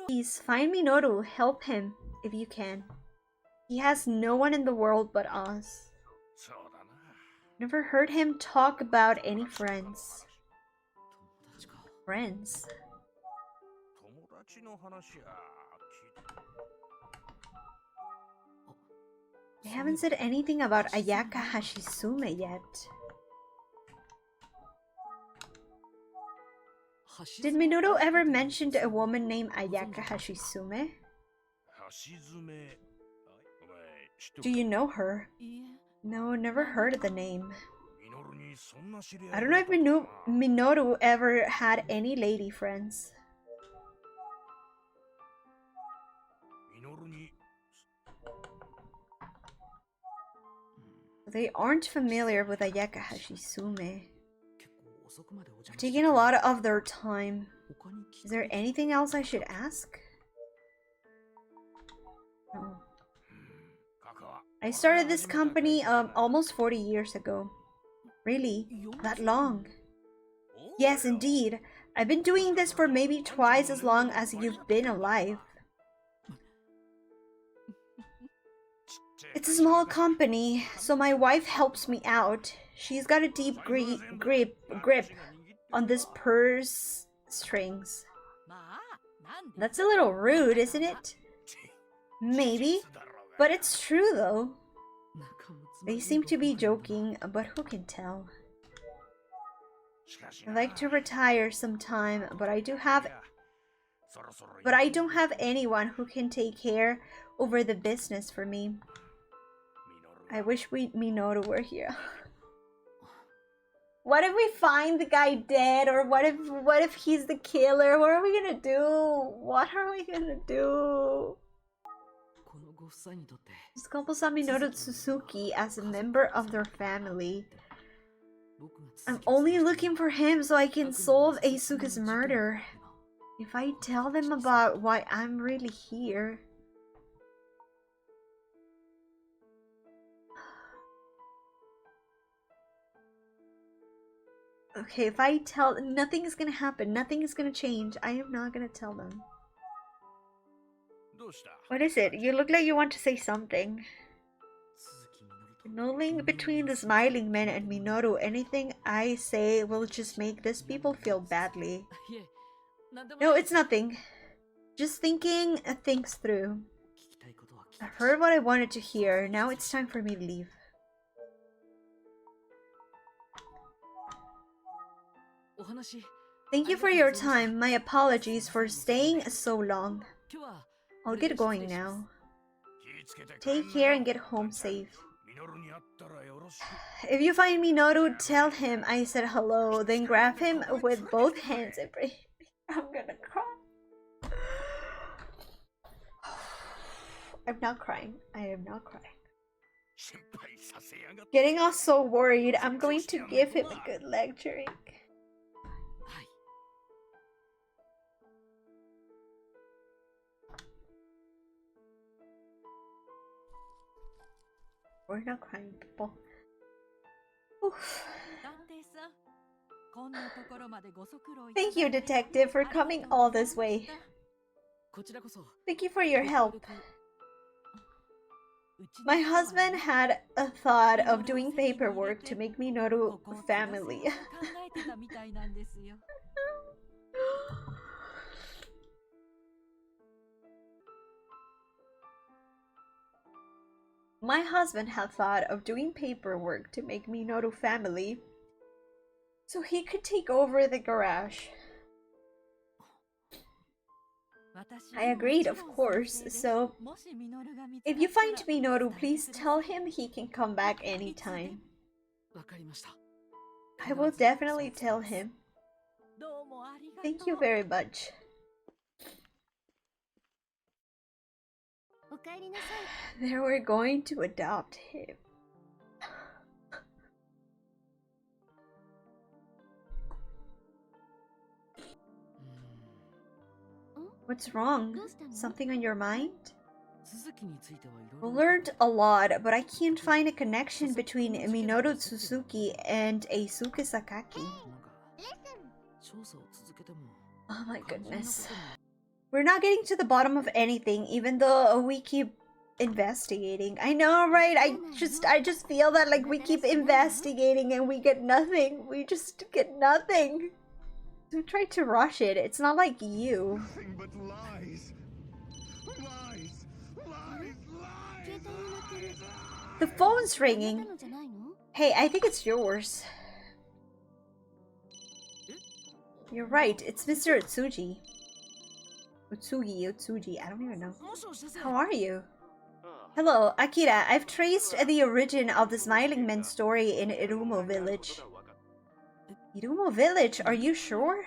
Please find Minoru. Help him if you can. He has no one in the world but us. Never heard him talk about any friends. Friends? They haven't said anything about Ayaka Hashisume yet. Did Minoru ever mention a woman named Ayaka Hashisume? Do you know her? No, never heard of the name. I don't know if Minoru ever had any lady friends. They aren't familiar with Ayaka Hashisume. I've taken a lot of their time. Is there anything else I should ask? No. I started this company almost 40 years ago. Really? That long? Yes, indeed. I've been doing this for maybe twice as long as you've been alive. It's a small company, so my wife helps me out. She's got a deep grip on this purse strings. That's a little rude, isn't it? Maybe, but it's true though. They seem to be joking, but who can tell? I'd like to retire sometime, but I don't have anyone who can take care over the business for me. I wish Minoru were here. What if we find the guy dead? Or what if he's the killer? What are we gonna do? What are we gonna do? This couple saw Minoru Suzuki as a member of their family. I'm only looking for him so I can solve Eisuke's murder. If I tell them about why I'm really here... Okay, if I tell... Nothing is gonna happen. Nothing is gonna change. I am not gonna tell them. What is it? You look like you want to say something. No link between the smiling man and Minoru. Anything I say will just make these people feel badly. No, it's nothing. Just thinking things through. I've heard what I wanted to hear. Now it's time for me to leave. Thank you for your time. My apologies for staying so long. I'll get going now. Take care and get home safe. If you find Minoru, tell him I said hello, then grab him with both hands and breathe. I'm gonna cry. I'm not crying. I am not crying. Getting all so worried, I'm going to give him a good lecturing. We're not crying, people. Oof. Thank you, detective, for coming all this way. Thank you for your help. My husband had a thought of doing paperwork to make me Minoru family. My husband had thought of doing paperwork to make me Minoru family so he could take over the garage. I agreed, of course, so if you find Minoru, please tell him he can come back anytime. I will definitely tell him. Thank you very much. They were going to adopt him. What's wrong? Something on your mind? We learned a lot, but I can't find a connection between Minoru Tsuzuki and Eisuke Sakaki. Oh my goodness. We're not getting to the bottom of anything, even though we keep investigating. I know, right? I just feel that like we keep investigating and we get nothing. We just get nothing. Don't try to rush it. It's not like you. Nothing but lies. Lies. Lies. Lies. The phone's ringing. Hey, I think it's yours. You're right. It's Mr. Utsugi. Utsugi. I don't even know. How are you? Hello, Akira. I've traced the origin of the Smiling Man story in Irumo Village. Irumo Village? Are you sure?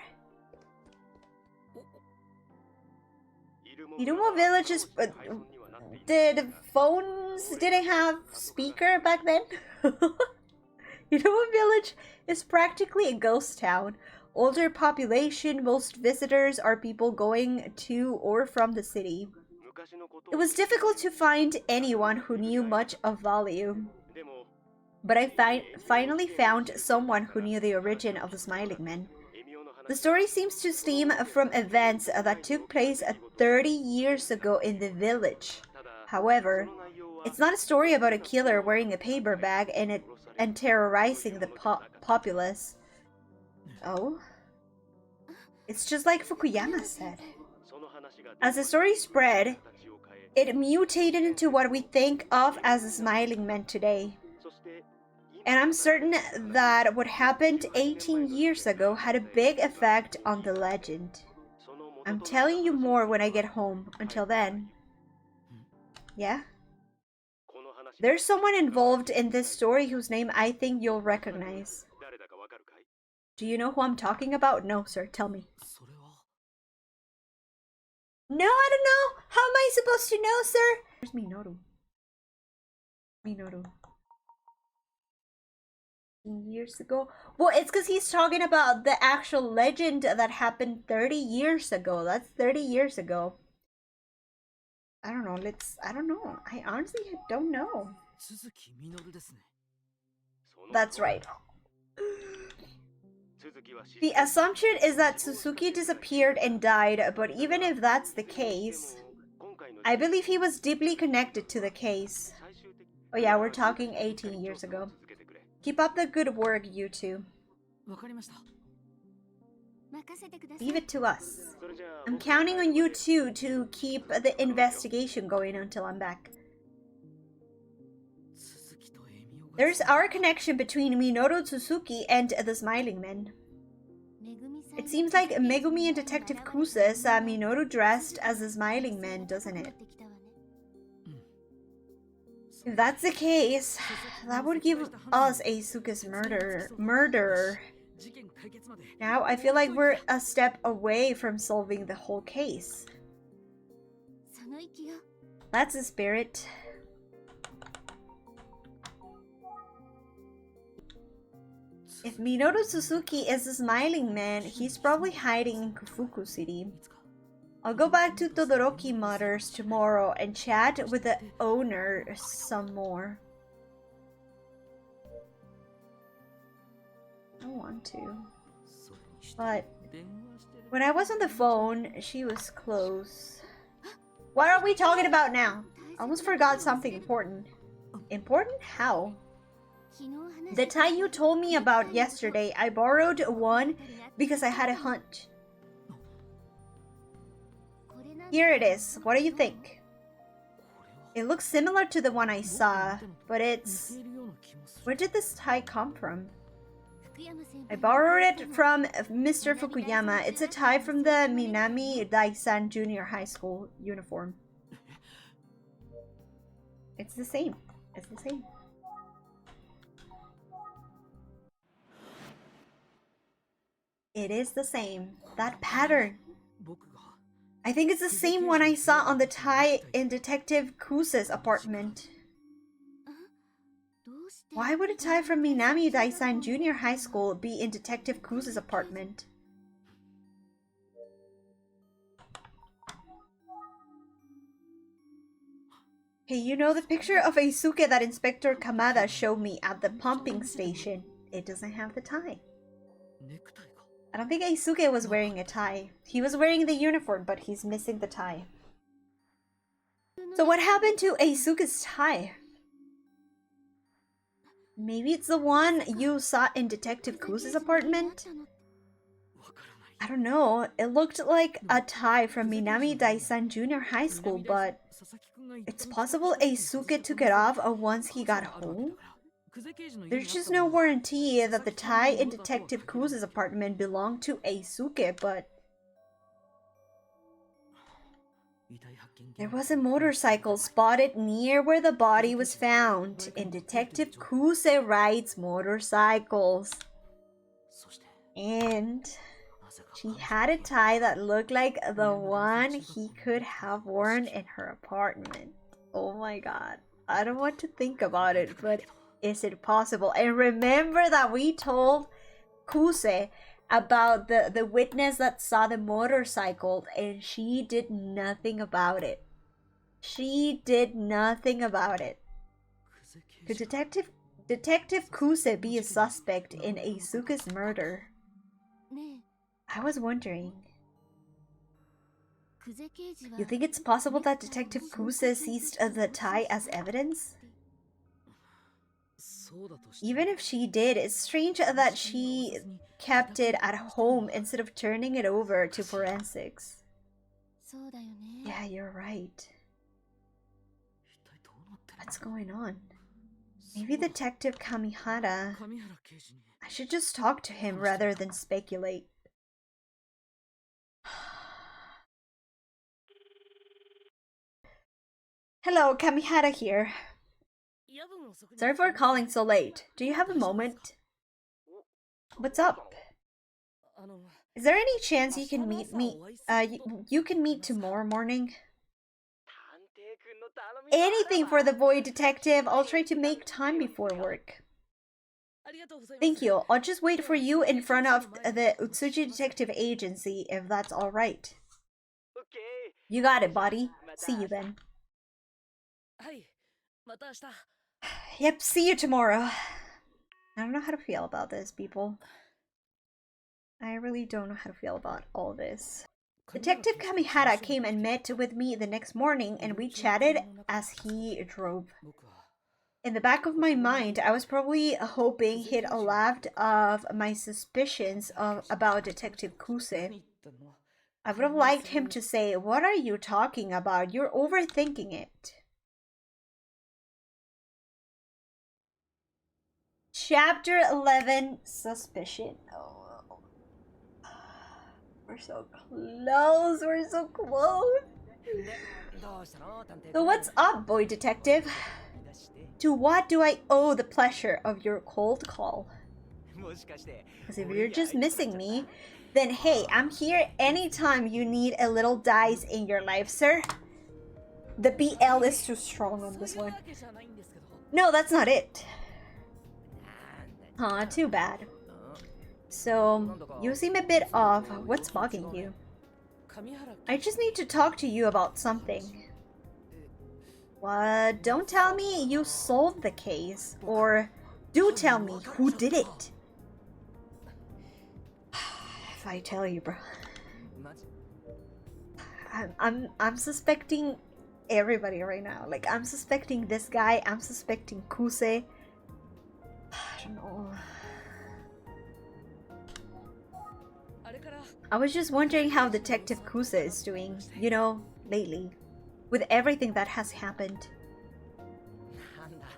Irumo Village is... did phones didn't have speaker back then? Irumo Village is practically a ghost town. Older population, most visitors are people going to or from the city. It was difficult to find anyone who knew much of value. But I finally found someone who knew the origin of the Smiling Man. The story seems to stem from events that took place 30 years ago in the village. However, it's not a story about a killer wearing a paper bag and terrorizing the populace. Oh? It's just like Fukuyama said. As the story spread, it mutated into what we think of as a Smiling Man today. And I'm certain that what happened 18 years ago had a big effect on the legend. I'm telling you more when I get home. Until then. Yeah? There's someone involved in this story whose name I think you'll recognize. Do you know who I'm talking about? No, sir. Tell me. No, I don't know. How am I supposed to know, sir? Where's Minoru? Minoru. Years ago? Well, it's because he's talking about the actual legend that happened 30 years ago. That's 30 years ago. I don't know. I don't know. I honestly don't know. That's right. The assumption is that Suzuki disappeared and died, but even if that's the case, I believe he was deeply connected to the case. Oh yeah, we're talking 18 years ago. Keep up the good work, you two. Leave it to us. I'm counting on you two to keep the investigation going until I'm back. There's our connection between Minoru Tsuzuki and the Smiling Man. It seems like Megumi and Detective Kusa saw Minoru dressed as the Smiling Man, doesn't it? If that's the case, that would give us Eisuke's murderer. Now I feel like we're a step away from solving the whole case. That's the spirit. If Minoru Suzuki is the Smiling Man, he's probably hiding in Kufuku City. I'll go back to Todoroki Motors tomorrow and chat with the owner some more. I want to. But when I was on the phone, she was close. What are we talking about now? I almost forgot something important. Important? How? The tie you told me about yesterday, I borrowed one because I had a hunch. Here it is. What do you think? It looks similar to the one I saw, but it's... Where did this tie come from? I borrowed it from Mr. Fukuyama. It's a tie from the Minami Daisan Junior High School uniform. It's the same. It's the same. It is the same. That pattern. I think it's the same one I saw on the tie in Detective Kuse's apartment. Why would a tie from Minami Daisan Junior High School be in Detective Kuse's apartment? Hey, you know the picture of Eisuke that Inspector Kamada showed me at the pumping station? It doesn't have the tie. I don't think Eisuke was wearing a tie. He was wearing the uniform, but he's missing the tie. So what happened to Eisuke's tie? Maybe it's the one you saw in Detective Kuse's apartment? I don't know. It looked like a tie from Minami Daisan Junior High School, but it's possible Eisuke took it off once he got home? There's just no warranty that the tie in Detective Kuse's apartment belonged to Eisuke, but... There was a motorcycle spotted near where the body was found, and Detective Kuse rides motorcycles. And she had a tie that looked like the one he could have worn in her apartment. Oh my god. I don't want to think about it, but is it possible? And remember that we told Kuse about the witness that saw the motorcycle, and she did nothing about it. She did nothing about it. Could Detective Kuse be a suspect in Eisuke's murder? I was wondering. You think it's possible that Detective Kuse seized the tie as evidence? Even if she did, it's strange that she kept it at home instead of turning it over to forensics. Yeah, you're right. What's going on? Maybe Detective Kamihara... I should just talk to him rather than speculate. Hello, Kamihara here. Sorry for calling so late. Do you have a moment? What's up? Is there any chance you can meet me? You can meet tomorrow morning? Anything for the boy, detective. I'll try to make time before work. Thank you. I'll just wait for you in front of the Utsuji Detective Agency, if that's alright. You got it, buddy. See you then. Yep, see you tomorrow. I don't know how to feel about this, people. I really don't know how to feel about all this. Detective Kamihara came and met with me the next morning, and we chatted as he drove. In the back of my mind, I was probably hoping he'd laughed off my suspicions about Detective Kuse. I would have liked him to say, "What are you talking about? You're overthinking it." Chapter 11, Suspicion. Oh, we're so close. We're so close. So what's up, boy detective? To what do I owe the pleasure of your cold call? Because if you're just missing me, then hey, I'm here anytime you need a little dice in your life, sir. The BL is too strong on this one. No, that's not it. Aw, too bad. So, you seem a bit off. What's bugging you? I just need to talk to you about something. What? Don't tell me you solved the case. Or do tell me who did it. If I tell you, bro. I'm suspecting everybody right now. Like, I'm suspecting this guy, I'm suspecting Kuse. I don't know. I was just wondering how Detective Kuse is doing, you know, lately. With everything that has happened.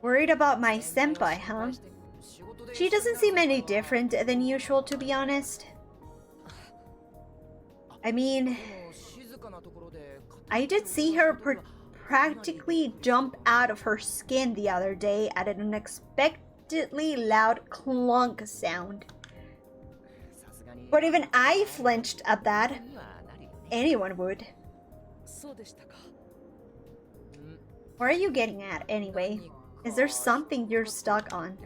Worried about my senpai, huh? She doesn't seem any different than usual, to be honest. I mean, I did see her practically jump out of her skin the other day at an unexpectedly loud clunk sound. But even I flinched at that. Anyone would. What are you getting at, anyway? Is there something you're stuck on?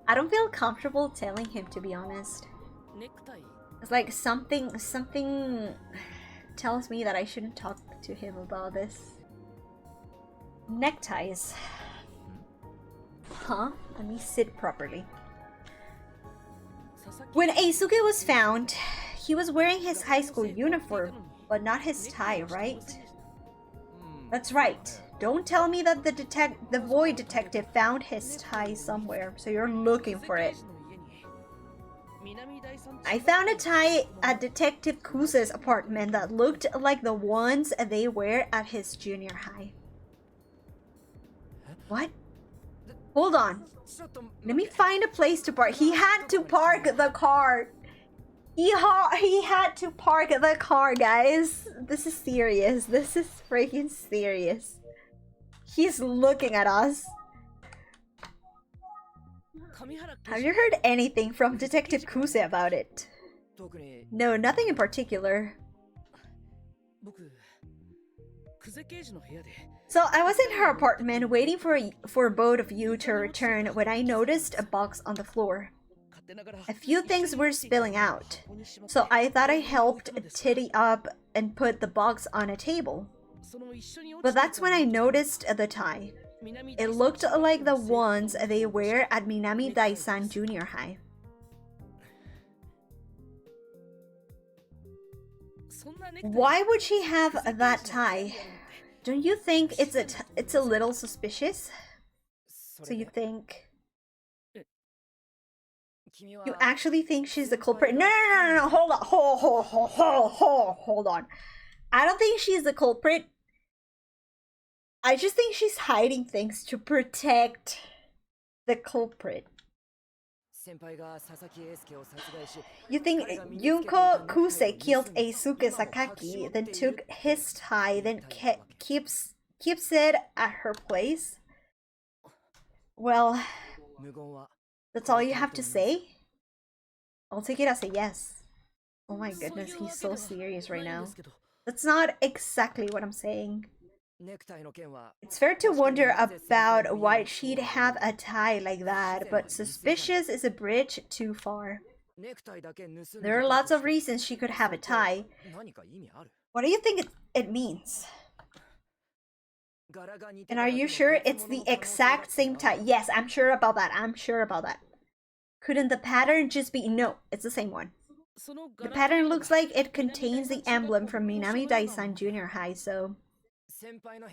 I don't feel comfortable telling him, to be honest. It's like something tells me that I shouldn't talk to him about this. Neckties. Huh? Let me sit properly. When Eisuke was found, he was wearing his high school uniform, but not his tie, right? That's right. Don't tell me that the Void Detective found his tie somewhere, so you're looking for it. I found a tie at Detective Kuse's apartment that looked like the ones they wear at his junior high. What? Hold on. Let me find a place to park. He had to park the car. He had to park the car, guys. This is serious. This is freaking serious. He's looking at us. Have you heard anything from Detective Kuse about it? No, nothing in particular. So I was in her apartment waiting for both of you to return when I noticed a box on the floor. A few things were spilling out, so I thought I helped tidy up and put the box on a table. But that's when I noticed the tie. It looked like the ones they wear at Minami Daisan Junior High. Why would she have that tie? Don't you think it's a little suspicious? So you think... You actually think she's the culprit? No, hold on. Hold on. I don't think she's the culprit. I just think she's hiding things to protect the culprit. You think Junko Kuse killed Eisuke Sakaki, then took his tie, then keeps it at her place? Well, that's all you have to say? I'll take it as a yes. Oh my goodness, he's so serious right now. That's not exactly what I'm saying. It's fair to wonder about why she'd have a tie like that, but suspicious is a bridge too far. There are lots of reasons she could have a tie. What do you think it means? And are you sure it's the exact same tie? Yes, I'm sure about that. I'm sure about that. Couldn't the pattern just be... No, it's the same one. The pattern looks like it contains the emblem from Minami Daisan Junior High, so...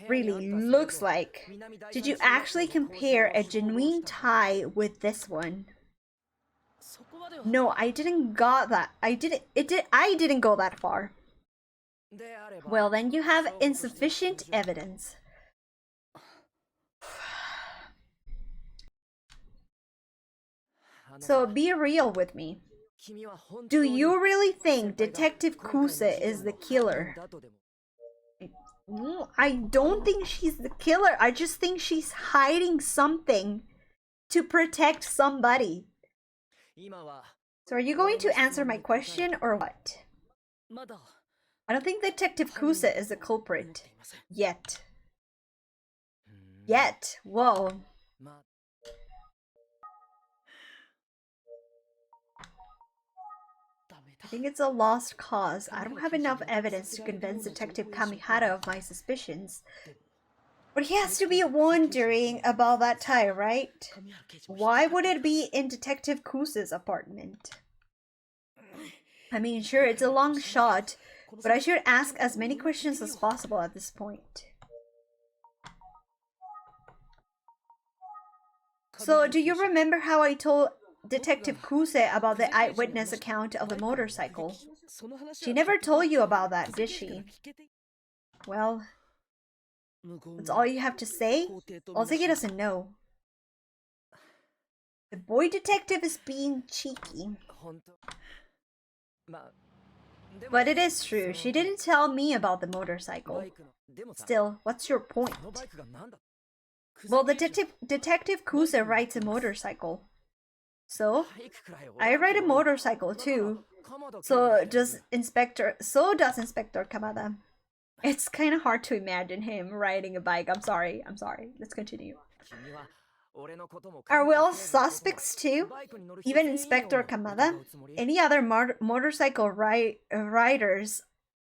Really, looks like. Did you actually compare a genuine tie with this one? No, I didn't got that. I didn't go that far. Well, then you have insufficient evidence. So be real with me. Do you really think Detective Kuse is the killer? No, I don't think she's the killer. I just think she's hiding something to protect somebody. So are you going to answer my question or what? I don't think Detective Kuse is the culprit. Yet. Yet? Whoa. I think it's a lost cause. I don't have enough evidence to convince Detective Kamihara of my suspicions. But he has to be wondering about that tie, right? Why would it be in Detective Kuse's apartment? I mean, sure, it's a long shot, But I should ask as many questions as possible at this point. So, do you remember how I told Detective Kuse about the eyewitness account of the motorcycle? She never told you about that, did she? Well, that's all you have to say? Ozeki doesn't know. The boy detective is being cheeky. But it is true, she didn't tell me about the motorcycle. Still, what's your point? Well, Detective Kuse rides a motorcycle. So, I ride a motorcycle too. So does Inspector Kamada. It's kind of hard to imagine him riding a bike. I'm sorry. Let's continue. Are we all suspects too? Even Inspector Kamada? Any other motorcycle riders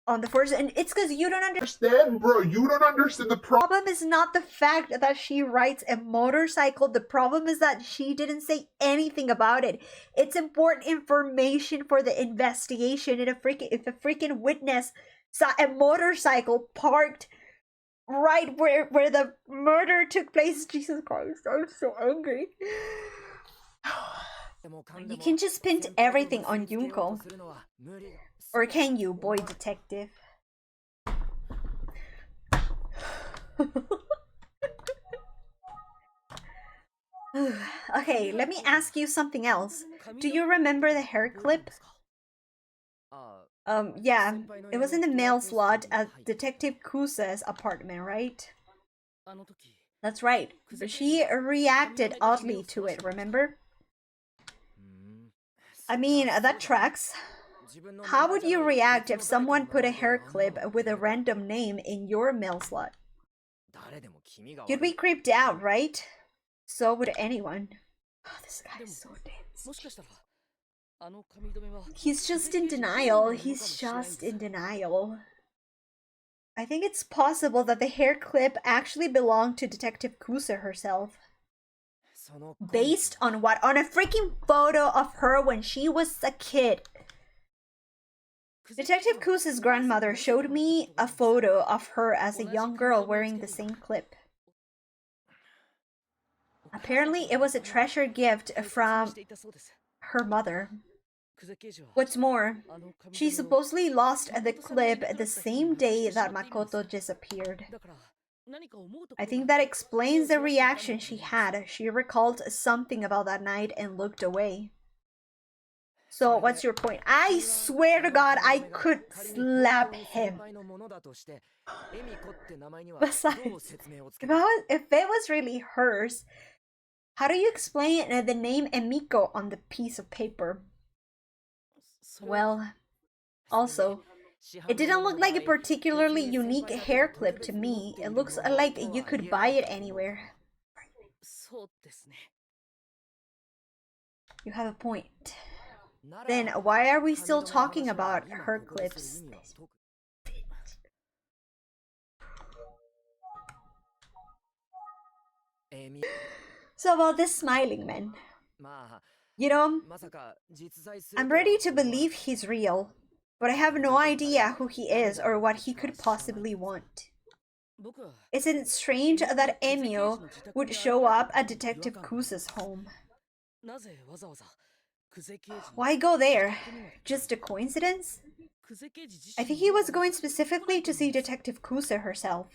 on the force? And it's because you don't understand, Bro, you don't understand the problem is not the fact that she rides a motorcycle. The problem is that she didn't say anything about it. It's important information for the investigation. If a freaking witness saw a motorcycle parked right where the murder took place, Jesus Christ, I'm so angry. You can just pin everything on Junko. Or can you, boy detective? Okay, let me ask you something else. Do you remember the hair clip? Yeah, it was in the mail slot at Detective Kusa's apartment, right? That's right. She reacted oddly to it, remember? I mean, that tracks. How would you react if someone put a hair clip with a random name in your mail slot? You'd be creeped out, right? So would anyone. Oh, this guy is so dense. He's just in denial. I think it's possible that the hair clip actually belonged to Detective Kusa herself. Based on what? On a freaking photo of her when she was a kid. Detective Kusa's grandmother showed me a photo of her as a young girl wearing the same clip. Apparently, it was a treasure gift from her mother. What's more, she supposedly lost the clip the same day that Makoto disappeared. I think that explains the reaction she had. She recalled something about that night and looked away. So, what's your point? I swear to God, I could slap him. Besides, if it was really hers, how do you explain the name Emiko on the piece of paper? Well, also, it didn't look like a particularly unique hair clip to me. It looks like you could buy it anywhere. You have a point. Then why are we still talking about her clips? So about this smiling man. You know, I'm ready to believe he's real, but I have no idea who he is or what he could possibly want. Isn't it strange that Emio would show up at Detective Kusa's home? Why go there? Just a coincidence? I think he was going specifically to see Detective Kusa herself.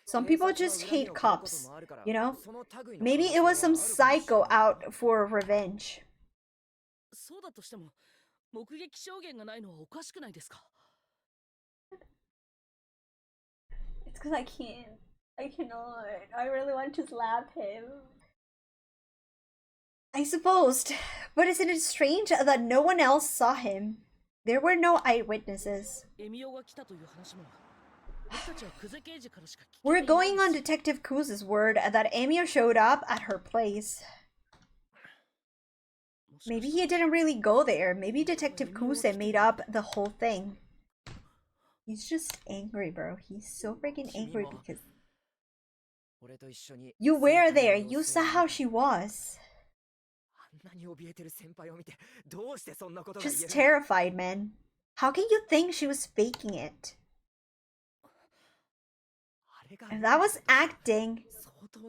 Some people just hate cops, you know? Maybe it was some psycho out for revenge. It's because I can't. I cannot. I really want to slap him. I supposed. But isn't it strange that no one else saw him? There were no eyewitnesses. We're going on Detective Kuza's word that Emio showed up at her place. Maybe he didn't really go there. Maybe Detective Kuze made up the whole thing. He's just angry, bro. He's so freaking angry because you were there. You saw how she was. Just terrified, man. How can you think she was faking it? If that was acting,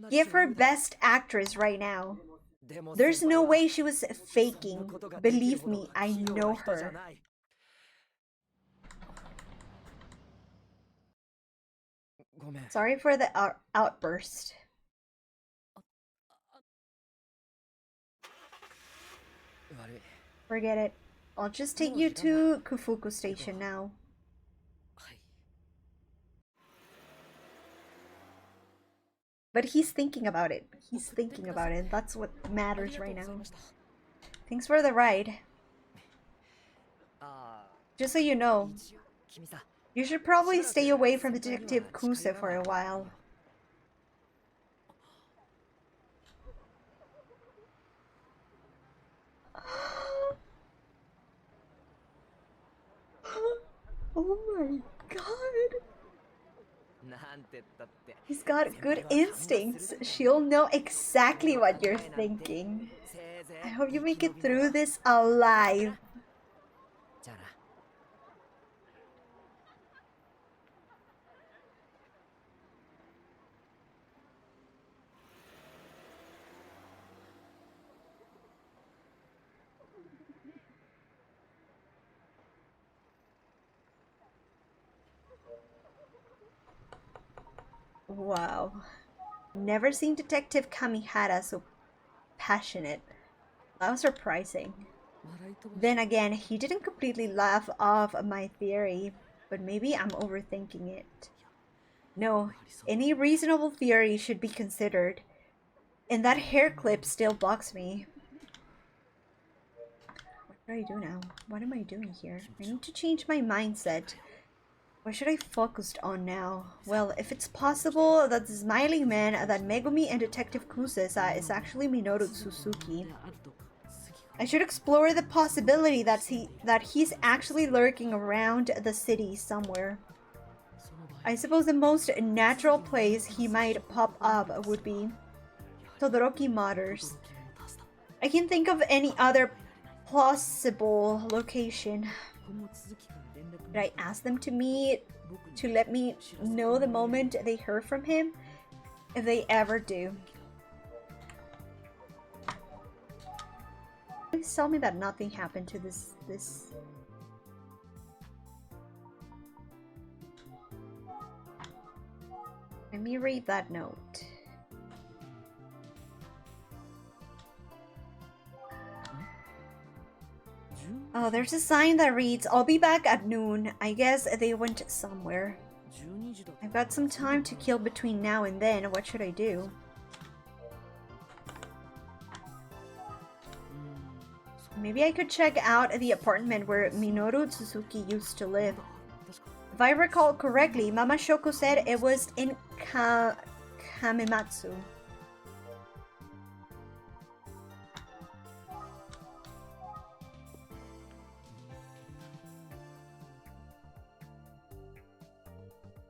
give her Best Actress right now. There's no way she was faking. Believe me, I know her. Sorry for the outburst. Forget it. I'll just take you to Kufuku Station now. But he's thinking about it. He's thinking about it. That's what matters right now. Thanks for the ride. Just so you know, you should probably stay away from Detective Kusa for a while. Oh my god. He's got good instincts. She'll know exactly what you're thinking. I hope you make it through this alive. Wow. Never seen Detective Kamihara so passionate. That was surprising. Then again, he didn't completely laugh off my theory, but maybe I'm overthinking it. No, any reasonable theory should be considered. And that hair clip still bugs me. What do I do now? What am I doing here? I need to change my mindset. What should I focus on now? Well, if it's possible that the smiling man that Megumi and Detective Kusa is actually Minoru Suzuki, I should explore the possibility that he's actually lurking around the city somewhere. I suppose the most natural place he might pop up would be Todoroki Matters. I can't think of any other plausible location. Did I ask them to let me know the moment they heard from him? If they ever do. Please tell me that nothing happened to this. Let me read that note. Oh, there's a sign that reads, "I'll be back at noon." I guess they went somewhere. I've got some time to kill between now and then. What should I do? Maybe I could check out the apartment where Minoru Suzuki used to live. If I recall correctly, Mama Shoko said it was in Kamematsu.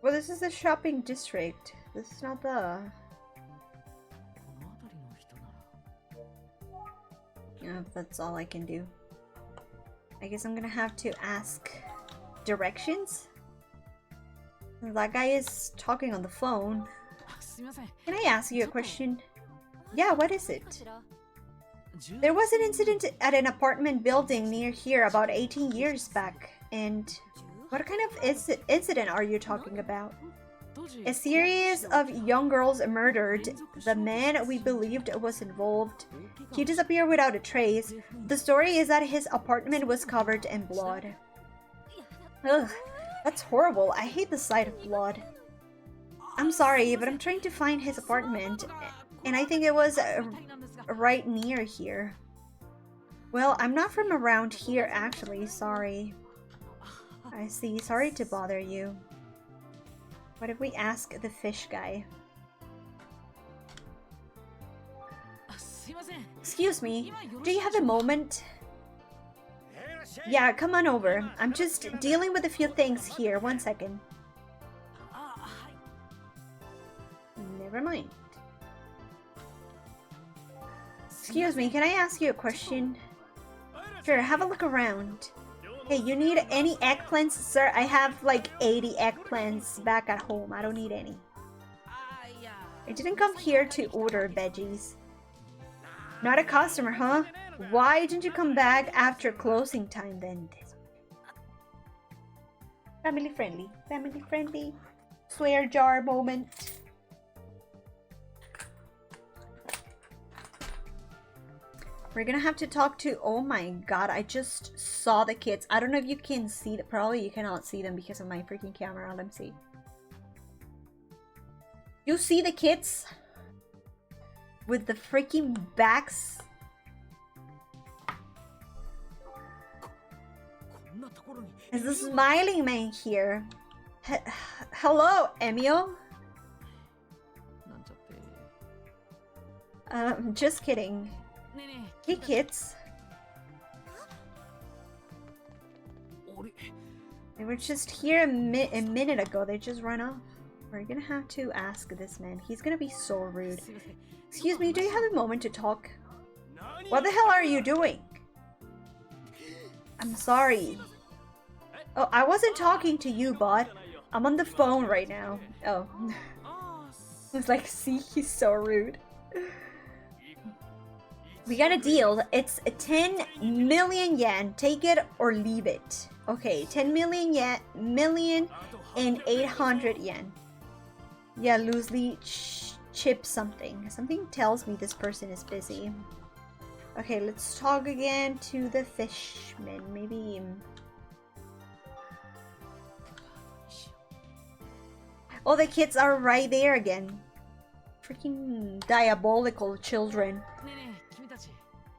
Well, this is the shopping district. This is not the... Yeah, that's all I can do. I guess I'm gonna have to ask directions? That guy is talking on the phone. Can I ask you a question? Yeah, what is it? There was an incident at an apartment building near here about 18 years back, and what kind of incident are you talking about? A series of young girls murdered. The man we believed was involved. He disappeared without a trace. The story is that his apartment was covered in blood. Ugh, that's horrible. I hate the sight of blood. I'm sorry, but I'm trying to find his apartment, and I think it was right near here. Well, I'm not from around here actually, sorry. I see, sorry to bother you. What if we ask the fish guy? Excuse me, do you have a moment? Yeah, come on over. I'm just dealing with a few things here. 1 second. Never mind. Excuse me, can I ask you a question? Sure, have a look around. Hey, you need any eggplants, sir? I have like 80 eggplants back at home. I don't need any. I didn't come here to order veggies. Not a customer, huh? Why didn't you come back after closing time then? Family friendly. Family friendly. Swear jar moment. We're gonna have to talk to... Oh my god, I just saw the kids. I don't know if you can see them. Probably you cannot see them because of my freaking camera. Let me see. You see the kids? With the freaking backs? Is the smiling man here? Hello, Emio? Just kidding. Hey, kids. They were just here a minute ago. They just ran off. We're gonna have to ask this man. He's gonna be so rude. Excuse me, do you have a moment to talk? What the hell are you doing? I'm sorry. Oh, I wasn't talking to you, bud. I'm on the phone right now. Oh. It's like, see, he's so rude. We got a deal. It's 10 million yen. Take it or leave it. Okay, 10 million yen, million and 800 yen. Yeah, loosely chip something. Something tells me this person is busy. Okay, let's talk again to the fishman. Maybe... Oh, the kids are right there again. Freaking diabolical children.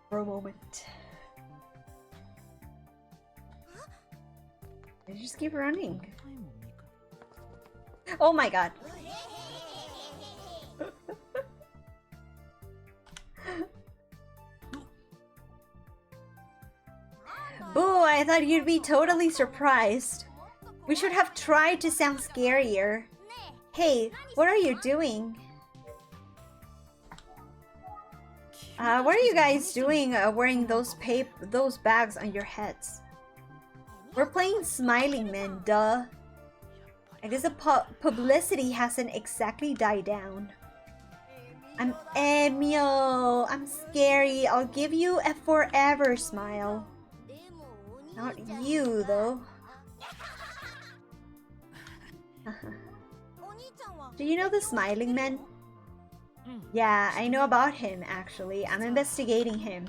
For a moment. They just keep running. Oh my god. Boo, I thought you'd be totally surprised. We should have tried to sound scarier. Hey, what are you doing? What are you guys doing wearing those bags on your heads? We're playing Smiling Man, duh. I guess the publicity hasn't exactly died down. I'm Emio. I'm scary. I'll give you a forever smile. Not you, though. Do you know the Smiling Man? Yeah, I know about him, actually. I'm investigating him.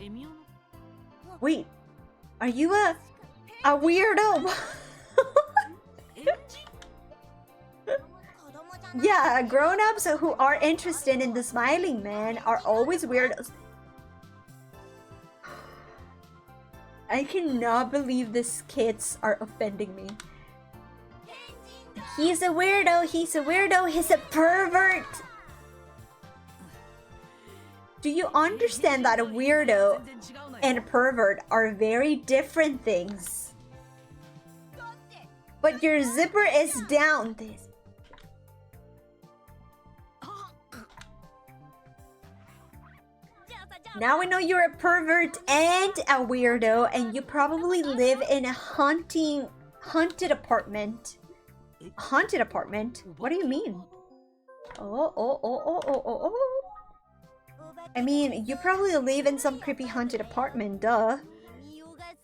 Wait, are you a weirdo? Yeah, grown-ups who are interested in the Smiling Man are always weirdos. I cannot believe these kids are offending me. He's a weirdo, he's a weirdo, he's a pervert! Do you understand that a weirdo and a pervert are very different things? But your zipper is down. Now we know you're a pervert and a weirdo, and you probably live in a haunted apartment. Haunted apartment? What do you mean? Oh. I mean, you probably live in some creepy haunted apartment, duh.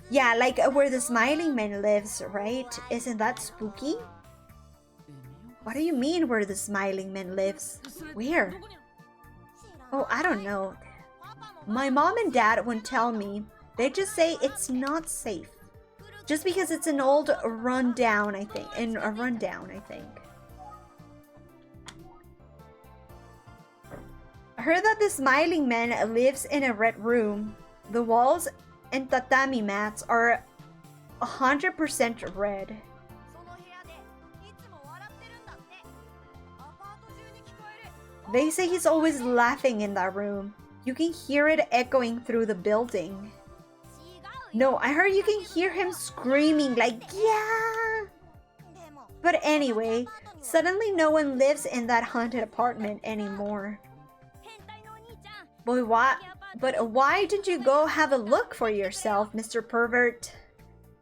Yeah, like where the Smiling Man lives, right? Isn't that spooky? What do you mean where the Smiling Man lives? Where? Oh, I don't know. My mom and dad won't tell me. They just say it's not safe. Just because it's an old rundown, I think. I heard that the Smiling Man lives in a red room. The walls and tatami mats are 100% red. They say he's always laughing in that room. You can hear it echoing through the building. No, I heard you can hear him screaming like, yeah! But anyway, suddenly no one lives in that haunted apartment anymore. But why did you go have a look for yourself, Mr. Pervert?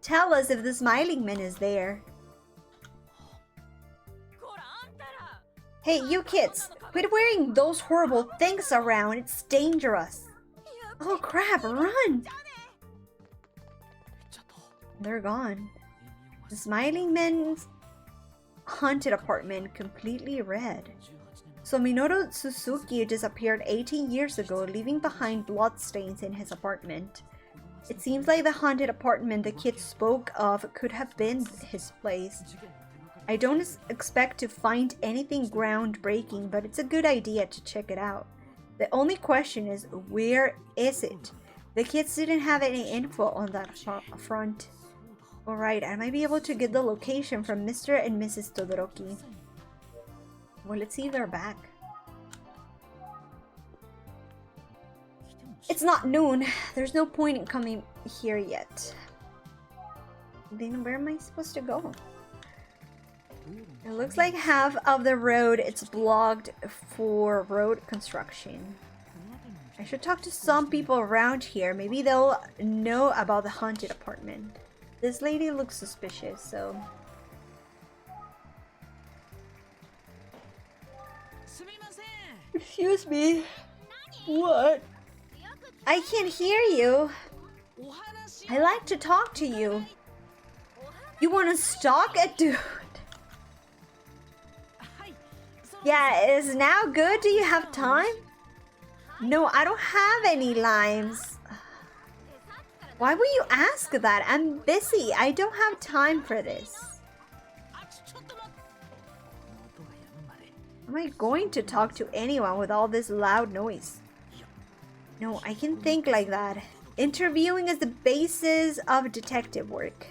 tell us if the smiling man is there. Hey, you kids, quit wearing those horrible things around. It's dangerous. Oh crap, run! They're gone. The smiling man's haunted apartment completely red. So Minoru Suzuki disappeared 18 years ago, leaving behind bloodstains in his apartment. It seems like the haunted apartment the kids spoke of could have been his place. I don't expect to find anything groundbreaking, but it's a good idea to check it out. The only question is, where is it? The kids didn't have any info on that front. Alright, I might be able to get the location from Mr. and Mrs. Todoroki. Well, let's see if they're back. It's not noon. There's no point in coming here yet. Then where am I supposed to go? It looks like half of the road it's blocked for road construction. I should talk to some people around here. Maybe they'll know about the haunted apartment. This lady looks suspicious, so... Excuse me. What? I can't hear you. I like to talk to you. You want to stalk a dude? Yeah, is now good? Do you have time? No, I don't have any limes. Why would you ask that? I'm busy. I don't have time for this. Am I going to talk to anyone with all this loud noise? No, I can think like that. Interviewing is the basis of detective work.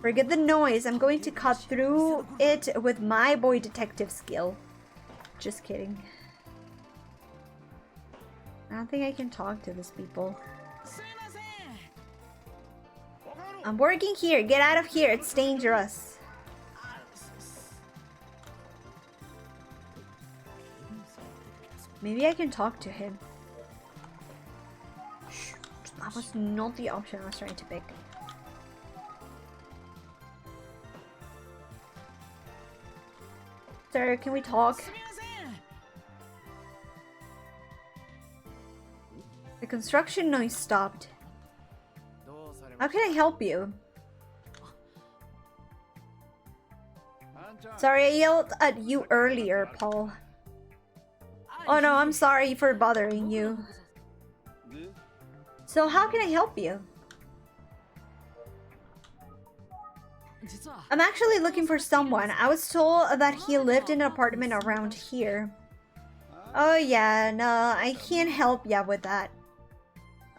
Forget the noise. I'm going to cut through it with my boy detective skill. Just kidding. I don't think I can talk to these people. I'm working here. Get out of here. It's dangerous. Maybe I can talk to him. Shh, that was not the option I was trying to pick. Sir, can we talk? The construction noise stopped. How can I help you? Sorry, I yelled at you earlier, Paul. Oh no, I'm sorry for bothering you. So how can I help you? I'm actually looking for someone. I was told that he lived in an apartment around here. Oh yeah, no, I can't help ya with that.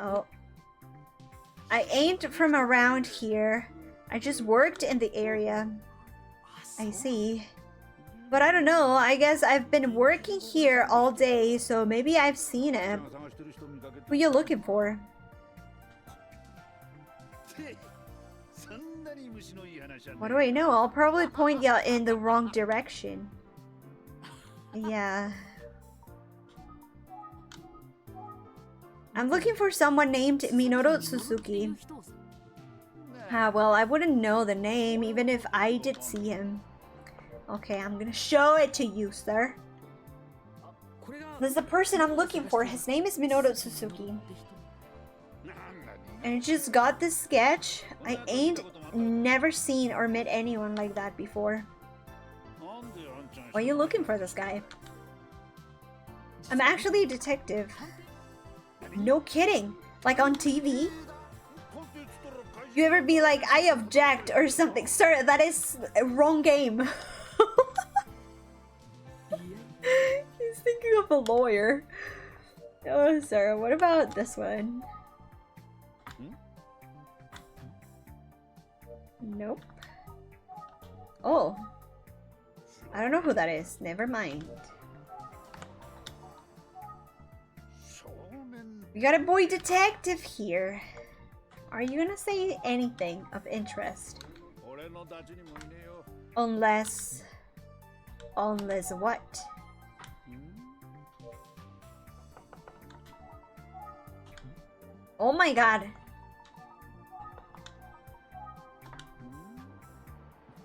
Oh. I ain't from around here. I just worked in the area. I see. But I don't know, I guess I've been working here all day, so maybe I've seen him. Who you looking for? What do I know? I'll probably point you in the wrong direction. Yeah. I'm looking for someone named Minoru Suzuki. Well, I wouldn't know the name even if I did see him. Okay, I'm gonna show it to you, sir. This is the person I'm looking for. His name is Minoru Suzuki. And I just got this sketch. I ain't never seen or met anyone like that before. Why are you looking for this guy? I'm actually a detective. No kidding. Like on TV? You ever be like, I object or something? Sir, that is a wrong game. He's thinking of a lawyer. Oh, sir, what about this one? Nope. Oh. I don't know who that is. Never mind. We got a boy detective here. Are you gonna say anything of interest? Unless what? Oh my god.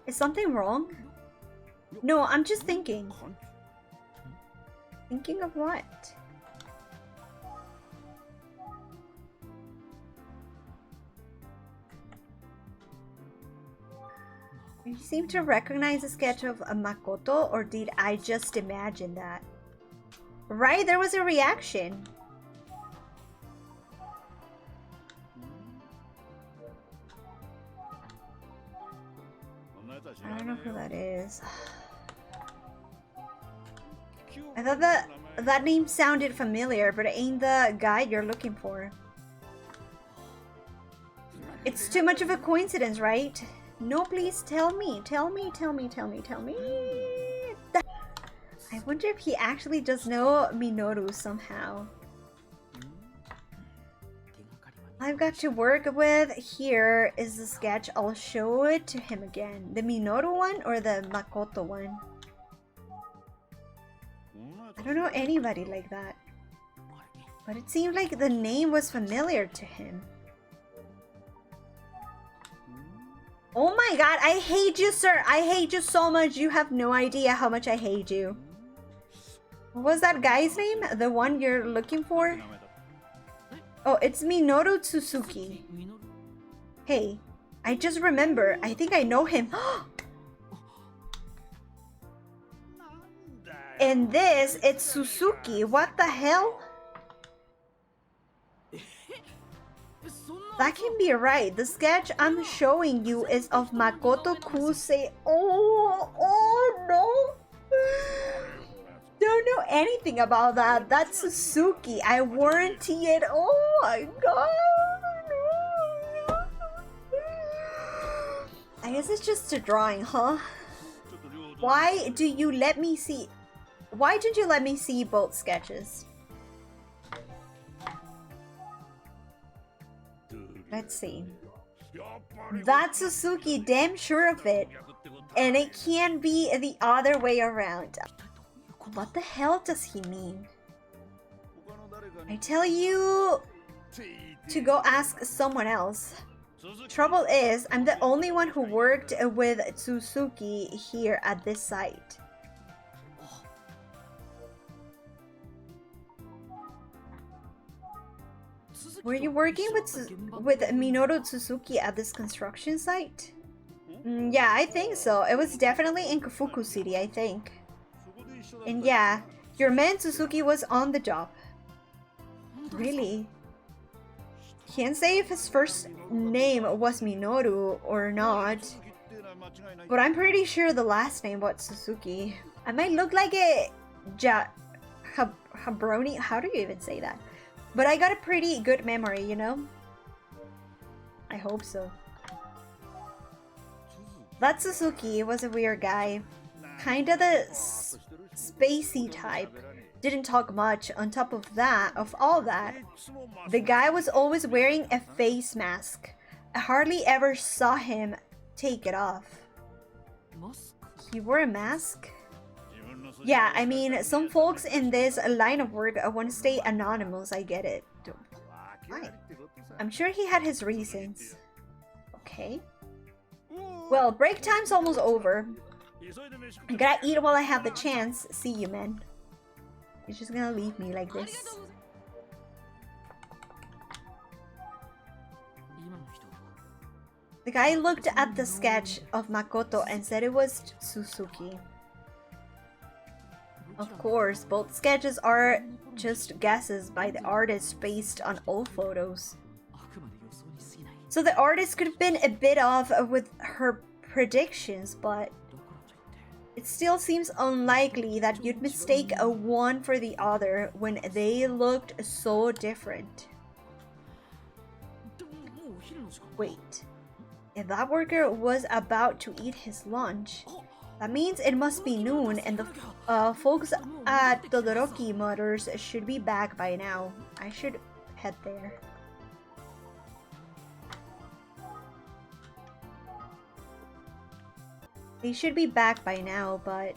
Is something wrong? No, I'm just thinking. Thinking of what? You seem to recognize a sketch of a Makoto, or did I just imagine that? Right, there was a reaction. I don't know who that is. I thought that name sounded familiar, but it ain't the guy you're looking for. It's too much of a coincidence, right? No, please tell me. Tell me. I wonder if he actually does know Minoru somehow. I've got to work with here is the sketch. I'll show it to him again. The Minoru one or the Makoto one? I don't know anybody like that. But it seemed like the name was familiar to him. Oh my god, I hate you, sir. I hate you so much. You have no idea how much I hate you. What was that guy's name? The one you're looking for? Oh, it's Minoru Tsuzuki. Hey, I just remember. I think I know him. In this, it's Suzuki. What the hell? That can be right. The sketch I'm showing you is of Makoto Kusei. Oh no! Don't know anything about that. That's Suzuki. I warranty it. Oh my god! I guess it's just a drawing, huh? Why do you let me see? Why didn't you let me see both sketches? Let's see. That's Suzuki, damn sure of it. And it can't be the other way around. What the hell does he mean? I tell you to go ask someone else. Trouble is, I'm the only one who worked with Suzuki here at this site. Were you working with Minoru Suzuki at this construction site? Yeah, I think so. It was definitely in Kafuku City, I think. And yeah, your man Suzuki was on the job. Really? Can't say if his first name was Minoru or not, but I'm pretty sure the last name was Suzuki. I might look like a Habroni. How do you even say that? But I got a pretty good memory, you know? I hope so. That Suzuki was a weird guy. Kinda the spacey type. Didn't talk much. On top of all that, the guy was always wearing a face mask. I hardly ever saw him take it off. He wore a mask? Yeah, I mean, some folks in this line of work want to stay anonymous, I get it. Why? I'm sure he had his reasons. Okay. Well, break time's almost over. I gotta eat while I have the chance. See you, man. He's just gonna leave me like this. The guy looked at the sketch of Makoto and said it was Suzuki. Of course, both sketches are just guesses by the artist based on old photos. So the artist could have been a bit off with her predictions, but it still seems unlikely that you'd mistake a one for the other when they looked so different. Wait, if that worker was about to eat his lunch, that means it must be noon and the folks at Todoroki Motors should be back by now. I should head there. They should be back by now, but...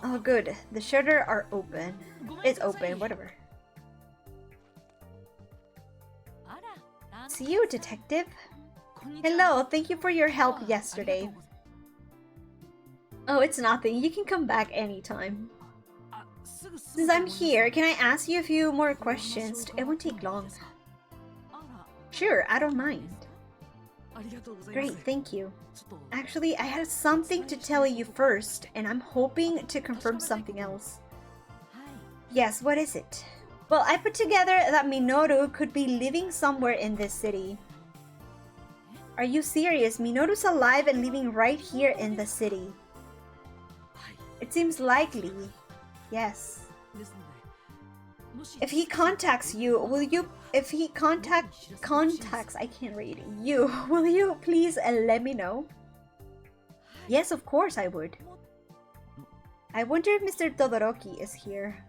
Oh good, the shutters are open. It's open, whatever. See you, detective. Hello, thank you for your help yesterday. Oh, it's nothing. You can come back anytime. Since I'm here, can I ask you a few more questions? It won't take long. Sure, I don't mind. Great, thank you. Actually, I had something to tell you first, and I'm hoping to confirm something else. Yes, what is it? Well, I put together that Minoru could be living somewhere in this city. Are you serious? Minoru's alive and living right here in the city. It seems likely. Yes. If he contacts you, will you... If he contacts... I can't read. You, will you please let me know? Yes, of course I would. I wonder if Mr. Todoroki is here.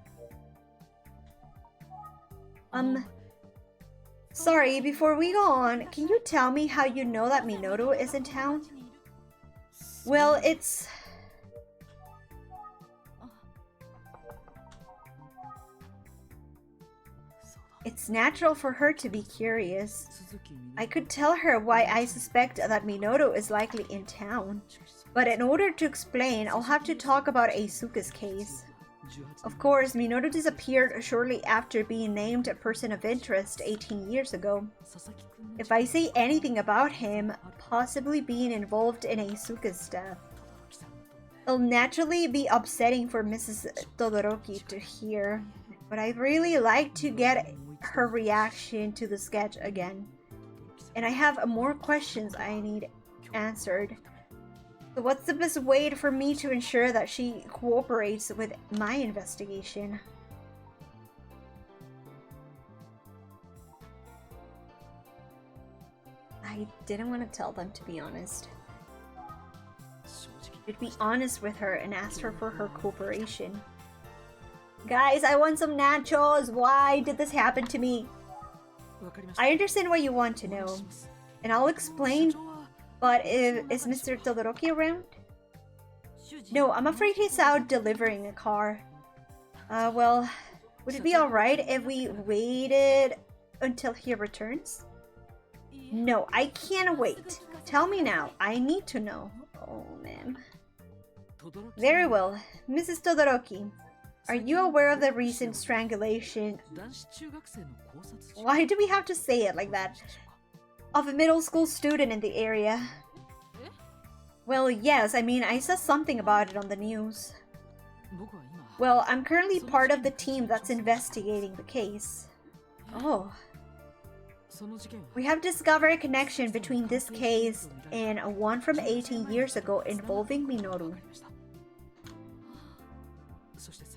Sorry, before we go on, can you tell me how you know that Minoru is in town? Well, it's natural for her to be curious. I could tell her why I suspect that Minoru is likely in town. But in order to explain, I'll have to talk about Eisuke's case. Of course, Minoru disappeared shortly after being named a person of interest 18 years ago. If I say anything about him possibly being involved in Eisuke's death, it'll naturally be upsetting for Mrs. Todoroki to hear, but I'd really like to get her reaction to the sketch again. And I have more questions I need answered. So what's the best way for me to ensure that she cooperates with my investigation? I didn't want to tell them, to be honest. I'd be honest with her and ask her for her cooperation. Guys, I want some nachos! Why did this happen to me? I understand what you want to know, and I'll explain. But is Mr. Todoroki around? No, I'm afraid he's out delivering a car. Well, would it be alright if we waited until he returns? No, I can't wait. Tell me now. I need to know. Oh, man. Very well. Mrs. Todoroki, are you aware of the recent strangulation? Why do we have to say it like that? Of a middle school student in the area. Well, yes, I mean, I saw something about it on the news. Well, I'm currently part of the team that's investigating the case. Oh. We have discovered a connection between this case and one from 18 years ago involving Minoru.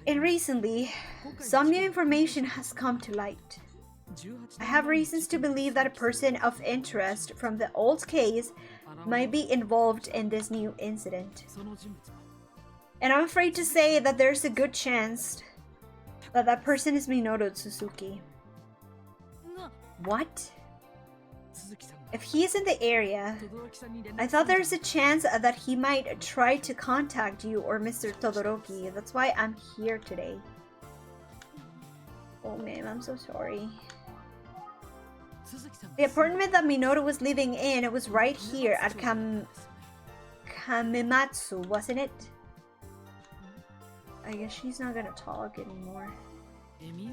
And recently, some new information has come to light. I have reasons to believe that a person of interest from the old case might be involved in this new incident. And I'm afraid to say that there's a good chance that that person is Minoru Tsuzuki. What? If he's in the area, I thought there's a chance that he might try to contact you or Mr. Todoroki. That's why I'm here today. Oh man, I'm so sorry. The apartment that Minoru was living in, it was right here at Kamematsu, wasn't it? I guess she's not gonna talk anymore.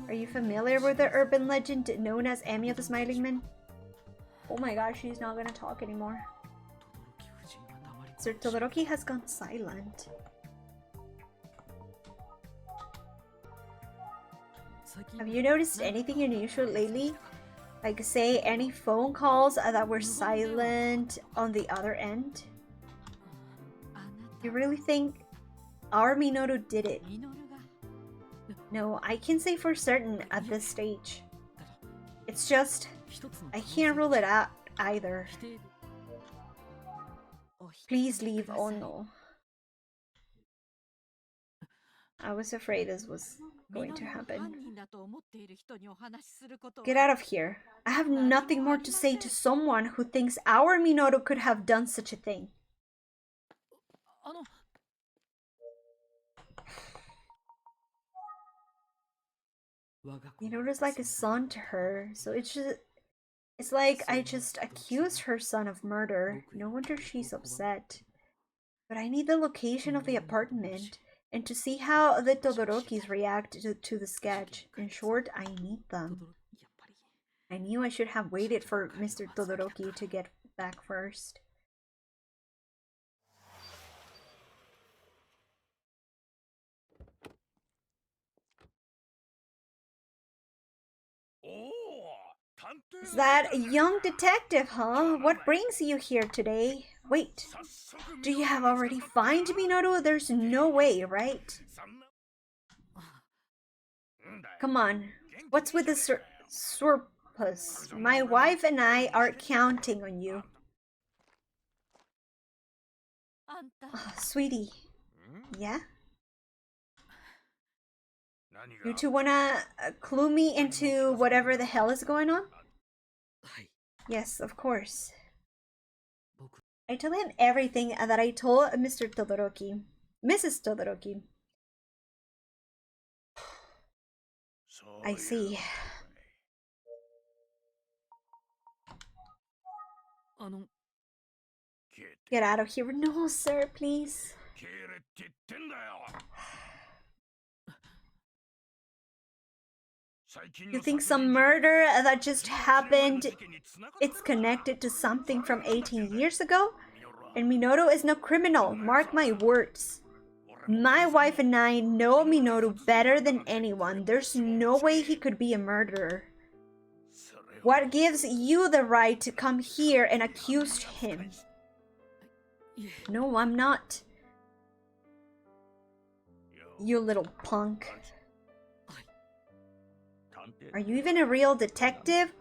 Are you familiar with the urban legend known as Emio the Smiling Man? Oh my gosh, she's not gonna talk anymore. Sir Todoroki has gone silent. Have you noticed anything unusual lately? Like, say, any phone calls that were silent on the other end? You really think our Minoru did it? No, I can't say for certain at this stage. It's just, I can't rule it out either. Please leave. Oh no. I was afraid this was going to happen. Get out of here. I have nothing more to say to someone who thinks our Minoru could have done such a thing. Minoru's like a son to her, so it's like I just accused her son of murder. No wonder she's upset. But I need the location of the apartment and to see how the Todorokis react to the sketch. In short, I need them. I knew I should have waited for Mr. Todoroki to get back first. Is that a young detective, huh? What brings you here today? Wait, do you have already found Minoru? There's no way, right? Come on, what's with the surplus? My wife and I are counting on you. Oh, sweetie. Yeah? You two wanna clue me into whatever the hell is going on? Yes, of course. I told him everything that I told Mr. Todoroki. Mrs. Todoroki. I see. Get out of here. No, sir, please. You think some murder that just happened, it's connected to something from 18 years ago? And Minoru is no criminal, mark my words. My wife and I know Minoru better than anyone. There's no way he could be a murderer. What gives you the right to come here and accuse him? No, I'm not. You little punk. Are you even a real detective?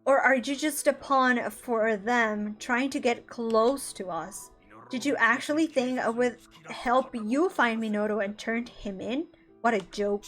Or are you just a pawn for them trying to get close to us? Did you actually think I would help you find Minoru and turn him in? What a joke.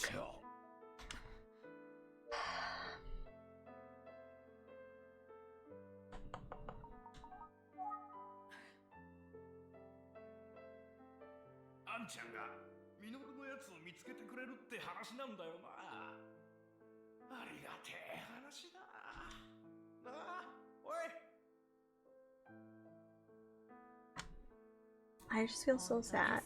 I just feel so sad.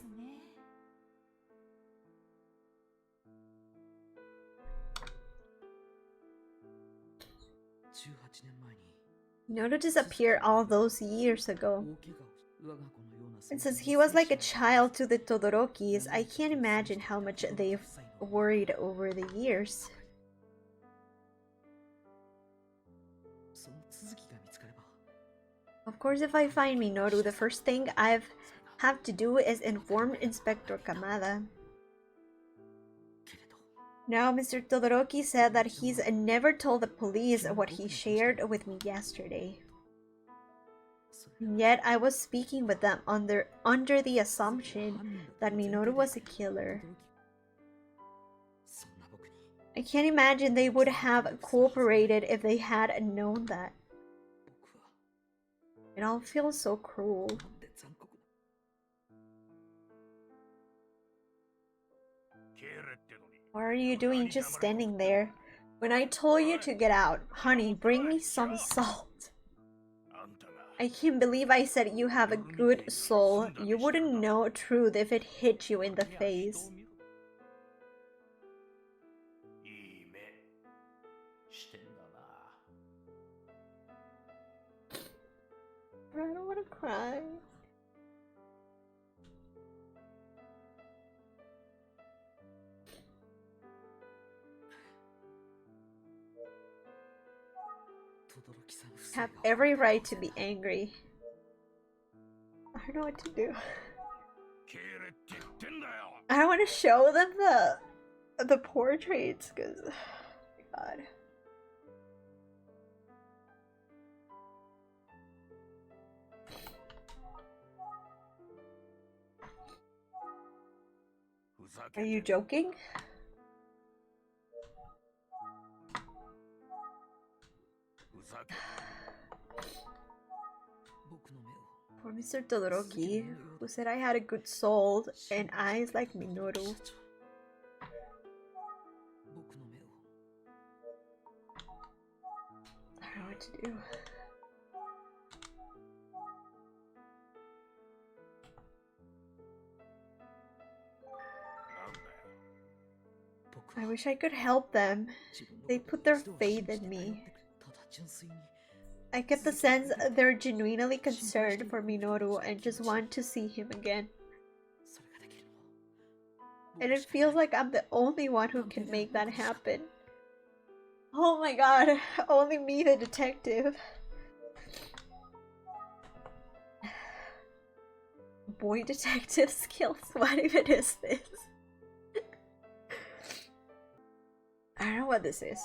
Minoru disappeared all those years ago. And since he was like a child to the Todorokis, I can't imagine how much they've worried over the years. Of course, if I find Minoru, the first thing I have to do is inform Inspector Kamada. Now, Mr. Todoroki said that he's never told the police what he shared with me yesterday. And yet, I was speaking with them under the assumption that Minoru was a killer. I can't imagine they would have cooperated if they had known that. It all feels so cruel. What are you doing just standing there? When I told you to get out, honey, bring me some salt. I can't believe I said you have a good soul. You wouldn't know truth if it hit you in the face. I don't want to cry. Have every right to be angry. I don't know what to do. I don't want to show them the portraits because God. Are you joking? For Mr. Todoroki, who said I had a good soul and eyes like Minoru. I don't know what to do. wish I could help them. They put their faith in me. I get the sense they're genuinely concerned for Minoru and just want to see him again. And it feels like I'm the only one who can make that happen. Oh my god, only me the detective. Boy detective skills, what even is this? I don't know what this is.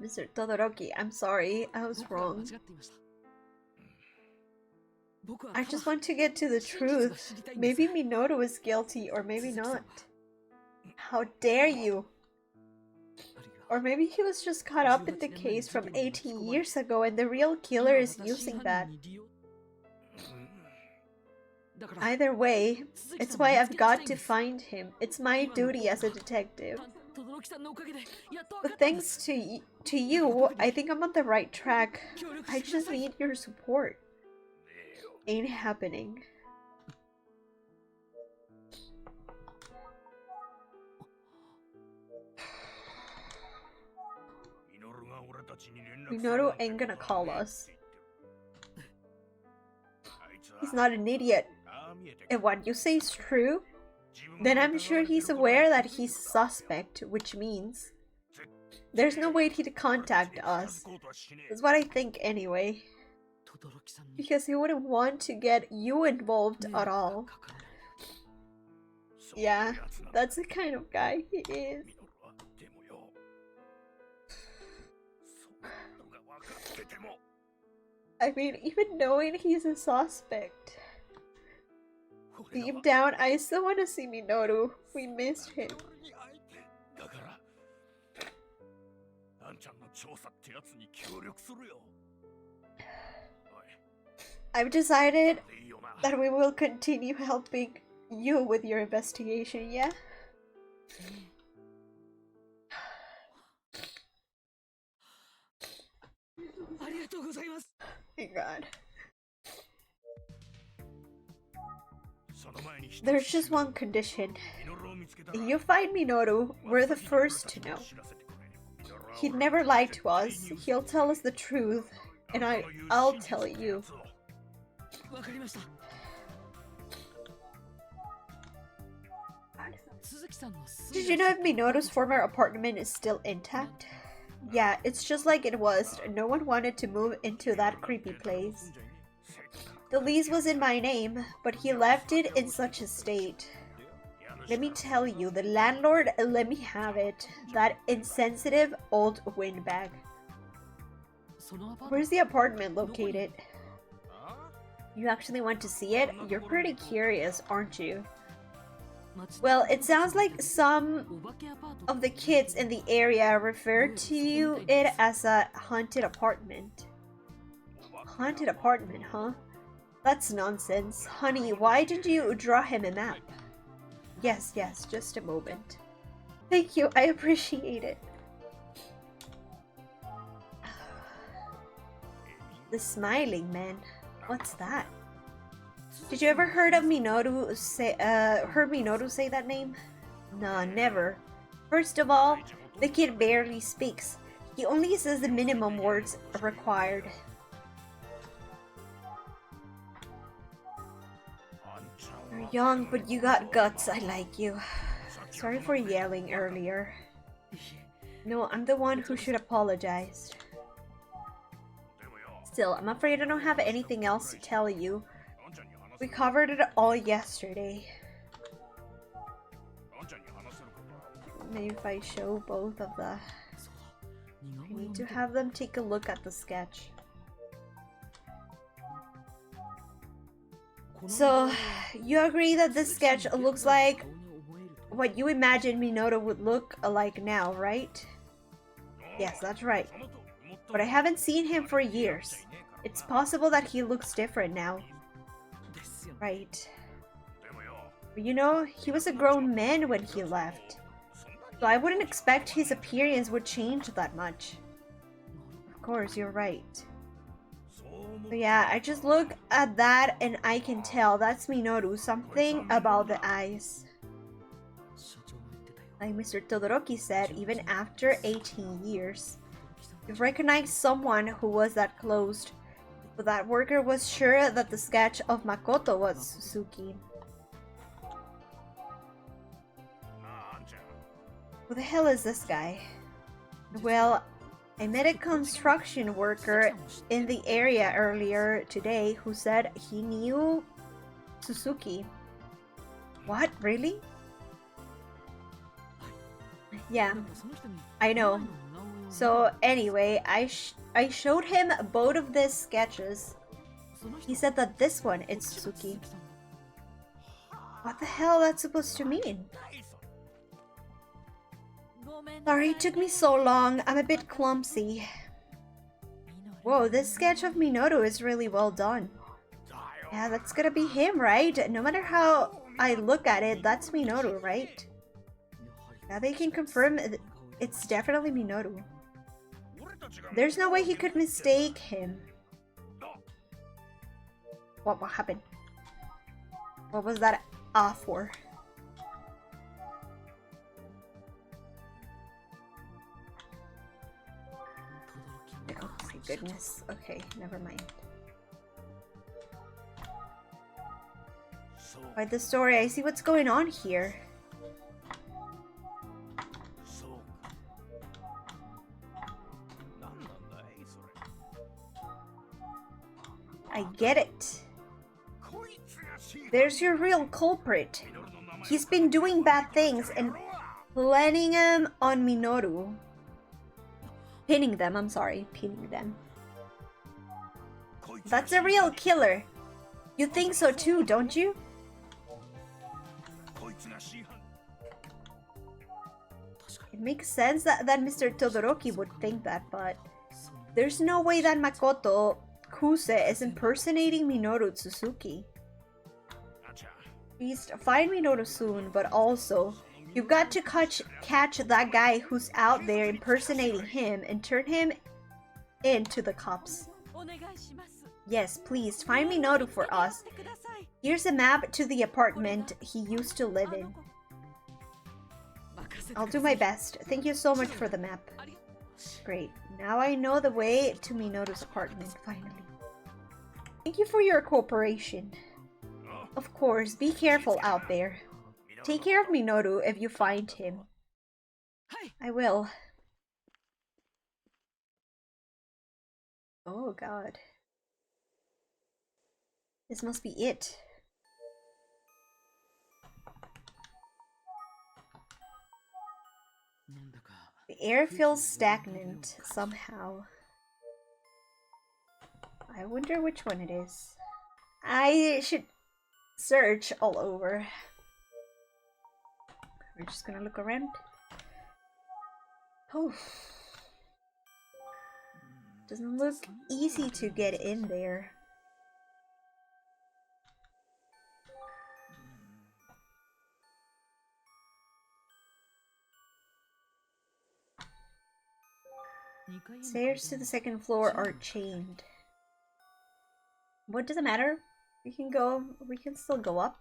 Mr. Todoroki, I'm sorry, I was wrong. I just want to get to the truth. Maybe Minoru is guilty, or maybe not. How dare you! Or maybe he was just caught up in the case from 18 years ago and the real killer is using that. Either way, it's why I've got to find him. It's my duty as a detective. But thanks to you, I think I'm on the right track. I just need your support. Ain't happening. Minoru ain't gonna call us. He's not an idiot. If what you say is true, then I'm sure he's aware that he's a suspect, which means there's no way he'd contact us. That's what I think anyway. Because he wouldn't want to get you involved at all. Yeah, that's the kind of guy he is. I mean, even knowing he's a suspect. Deep down, I still want to see Minoru. We missed him. I've decided that we will continue helping you with your investigation, yeah? My god. There's just one condition. If you find Minoru, we're the first to know. He'd never lie to us. He'll tell us the truth, and I'll tell you. Did you know if Minoru's former apartment is still intact? Yeah, it's just like it was. No one wanted to move into that creepy place. The lease was in my name, but he left it in such a state. Let me tell you, the landlord let me have it. That insensitive old windbag. Where's the apartment located? You actually want to see it? You're pretty curious, aren't you? Well, it sounds like some of the kids in the area refer to it as a haunted apartment. Haunted apartment, huh? That's nonsense. Honey, why did you draw him a map? Yes, just a moment. Thank you, I appreciate it. The smiling man. What's that? Did you ever heard Minoru say that name? Nah, never. First of all, the kid barely speaks. He only says the minimum words required. You're young, but you got guts. I like you. Sorry for yelling earlier. No, I'm the one who should apologize. Still, I'm afraid I don't have anything else to tell you. We covered it all yesterday. Maybe if I show both of the... I need to have them take a look at the sketch. So, you agree that this sketch looks like what you imagine Minoru would look like now, right? Yes, that's right. But I haven't seen him for years. It's possible that he looks different now. Right. But you know, he was a grown man when he left. So I wouldn't expect his appearance would change that much. Of course, you're right. But yeah, I just look at that and I can tell that's Minoru. Something about the eyes. Like Mr. Todoroki said, even after 18 years. You've recognized someone who was that close. But that worker was sure that the sketch of Makoto was Suzuki. Who the hell is this guy? Well, I met a construction worker in the area earlier today who said he knew Suzuki. What? Really? Yeah, I know. So anyway, I showed him both of these sketches. He said that this one is Suzuki. What the hell that's supposed to mean? Sorry, it took me so long. I'm a bit clumsy. Whoa, this sketch of Minoru is really well done. Yeah, that's gonna be him, right? No matter how I look at it, that's Minoru, right? Now they can confirm it's definitely Minoru. There's no way he could mistake him. What happened? What was that for? Oh my goodness. Okay, never mind. By the story, I see what's going on here. I get it. There's your real culprit. He's been doing bad things and planning them on Minoru. Pinning them, I'm sorry. Pinning them. That's a real killer. You think so too, don't you? It makes sense that Mr. Todoroki would think that, but there's no way that Makoto Kuse is impersonating Minoru Suzuki. Please find Minoru soon, but also, you've got to catch that guy who's out there impersonating him and turn him into the cops. Yes, please, find Minoru for us. Here's a map to the apartment he used to live in. I'll do my best. Thank you so much for the map. Great. Now I know the way to Minoru's apartment, finally. Thank you for your cooperation. Of course, be careful out there. Take care of Minoru if you find him. I will. Oh god. This must be it. The air feels stagnant somehow. I wonder which one it is. I should search all over. We're just gonna look around. Oh. Doesn't look easy to get in there. Stairs to the second floor are chained. What does it matter? We can still go up.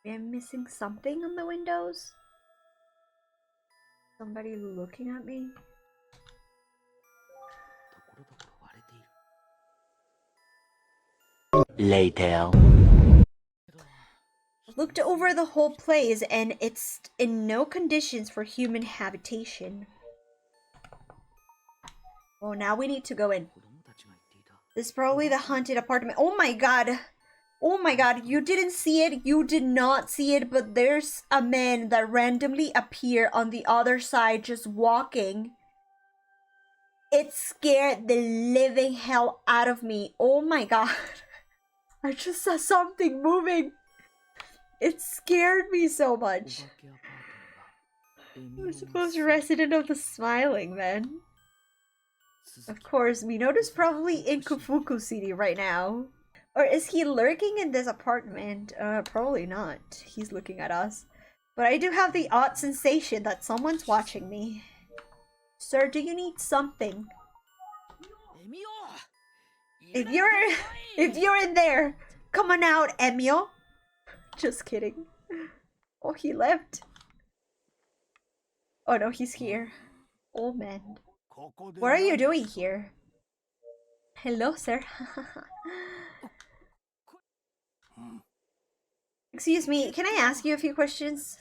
I'm missing something on the windows. Somebody looking at me. Later. Looked over the whole place and it's in no conditions for human habitation. Oh, now we need to go in. This is probably the haunted apartment. Oh my god! Oh my god, you didn't see it, you did not see it, but there's a man that randomly appeared on the other side just walking. It scared the living hell out of me. Oh my god. I just saw something moving. It scared me so much. I'm supposed resident of the Smiling Man. Of course, Minoru's probably in Kufuku City right now. Or is he lurking in this apartment? Probably not. He's looking at us. But I do have the odd sensation that someone's watching me. Sir, do you need something? If you're in there, come on out, Emio. Just kidding. Oh, he left. Oh no, he's here. Old man. What are you doing here? Hello, sir. Excuse me, can I ask you a few questions?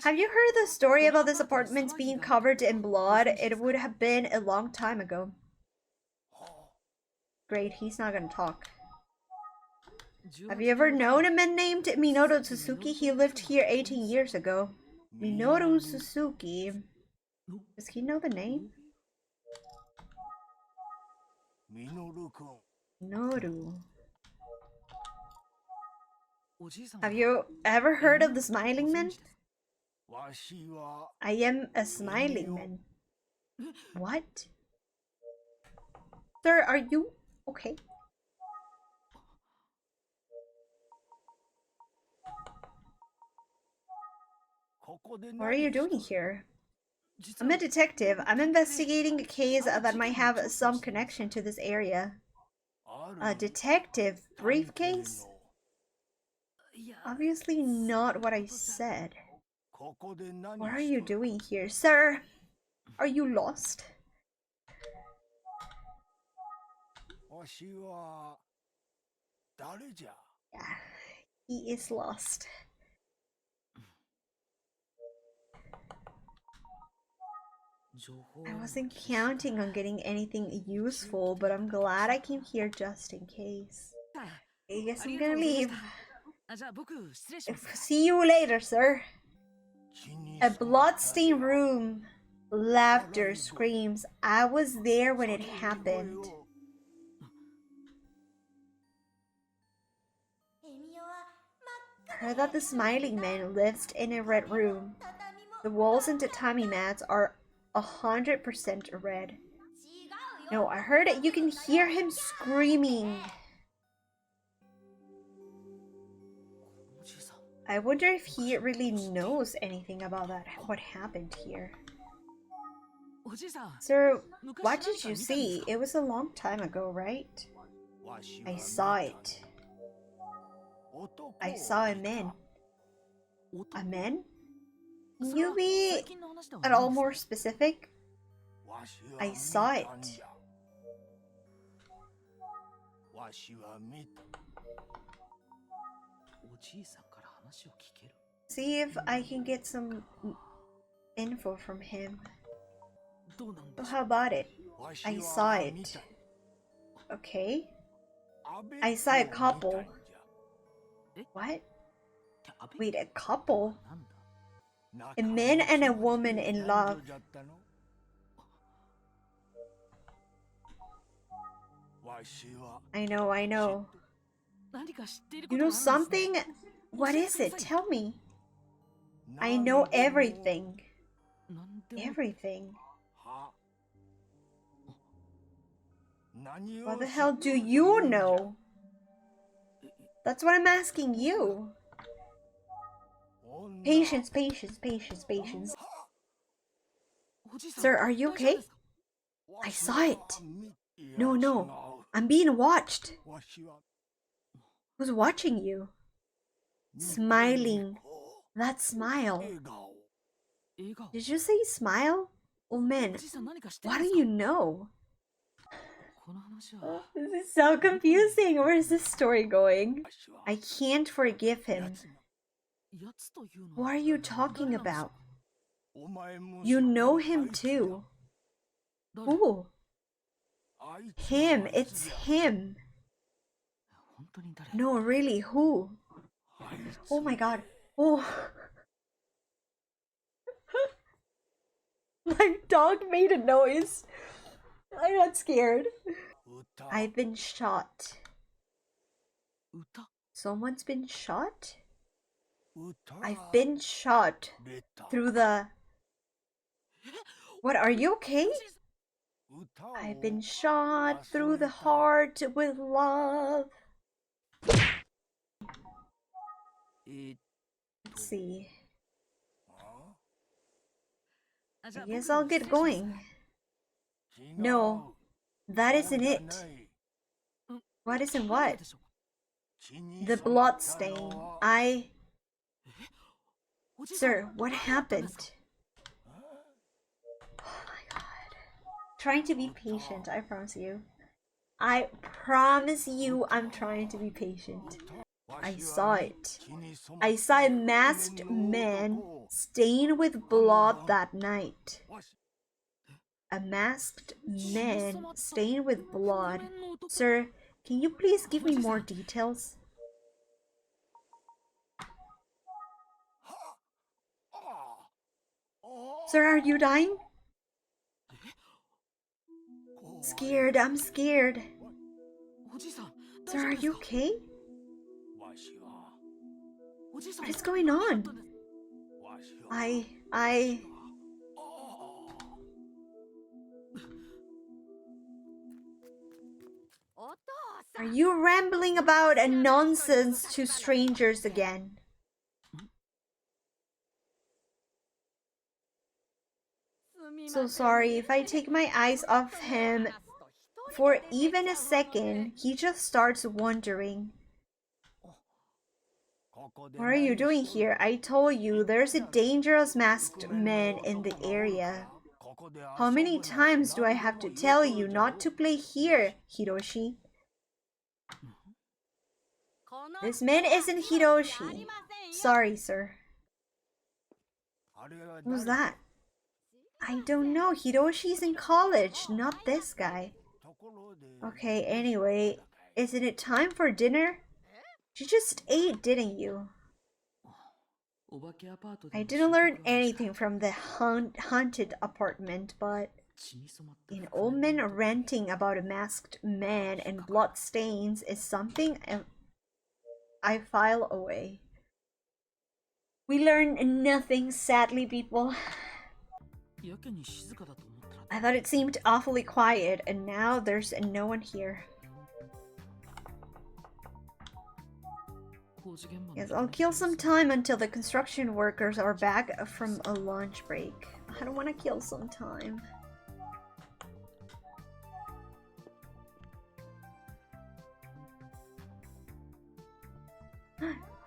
Have you heard the story about this apartment being covered in blood? It would have been a long time ago. Great, he's not gonna talk. Have you ever known a man named Minoru Suzuki? He lived here 18 years ago. Minoru Suzuki. Does he know the name? Minoru. Have you ever heard of the Smiling Man? I am a smiling man. What? Sir, are you okay? What are you doing here? I'm a detective. I'm investigating a case that might have some connection to this area. A detective briefcase? Obviously not what I said. What are you doing here? Sir, are you lost? Yeah, he is lost. I wasn't counting on getting anything useful, but I'm glad I came here just in case. I guess I'm gonna leave. See you later, sir. A bloodstained room. Laughter, screams. I was there when it happened. Heard that the Smiling Man lives in a red room. The walls and tatami mats are 100% red. No, I heard it. You can hear him screaming. I wonder if he really knows anything about that, what happened here. Sir, what did you see? It was a long time ago, right? I saw it. I saw a man. A man? Can you be at all more specific? I saw it. See if I can get some info from him. So how about it? I saw it. Okay. I saw a couple. What? Wait, a couple? A man and a woman in love. I know, I know. You know something? What is it? Tell me. I know everything. Everything. What the hell do you know? That's what I'm asking you. Patience, patience, patience, patience. Sir, are you okay? I saw it. No, no. I'm being watched. Who's watching you? Smiling. That smile. Did you say smile? Oh man, what do you know? Oh, this is so confusing. Where is this story going? I can't forgive him. What are you talking about? You know him too. Who? Him. It's him. No, really, who? Oh my god. Oh. My dog made a noise. I got scared. I've been shot. Someone's been shot? I've been shot through the... What, are you okay? I've been shot through the heart with love. Let's see. I guess I'll get going. No, that isn't it. What isn't what? The blood stain. Sir, what happened? Oh my god. Trying to be patient, I promise you. I promise you I'm trying to be patient. I saw it. I saw a masked man stained with blood that night. A masked man stained with blood. Sir, can you please give me more details? Sir, are you dying? Scared, I'm scared. Sir, are you okay? What is going on? Are you rambling about a nonsense to strangers again? So sorry, if I take my eyes off him for even a second, he just starts wondering. What are you doing here? I told you, there's a dangerous masked man in the area. How many times do I have to tell you not to play here, Hiroshi? This man isn't Hiroshi. Sorry, sir. Who's that? I don't know. Hiroshi's in college, not this guy. Okay, anyway, isn't it time for dinner? You just ate, didn't you? I didn't learn anything from the haunted apartment, but an old man ranting about a masked man and blood stains is something I file away. We learn nothing, sadly, people. I thought it seemed awfully quiet, and now there's no one here. Yes, I'll kill some time until the construction workers are back from a lunch break. I don't want to kill some time.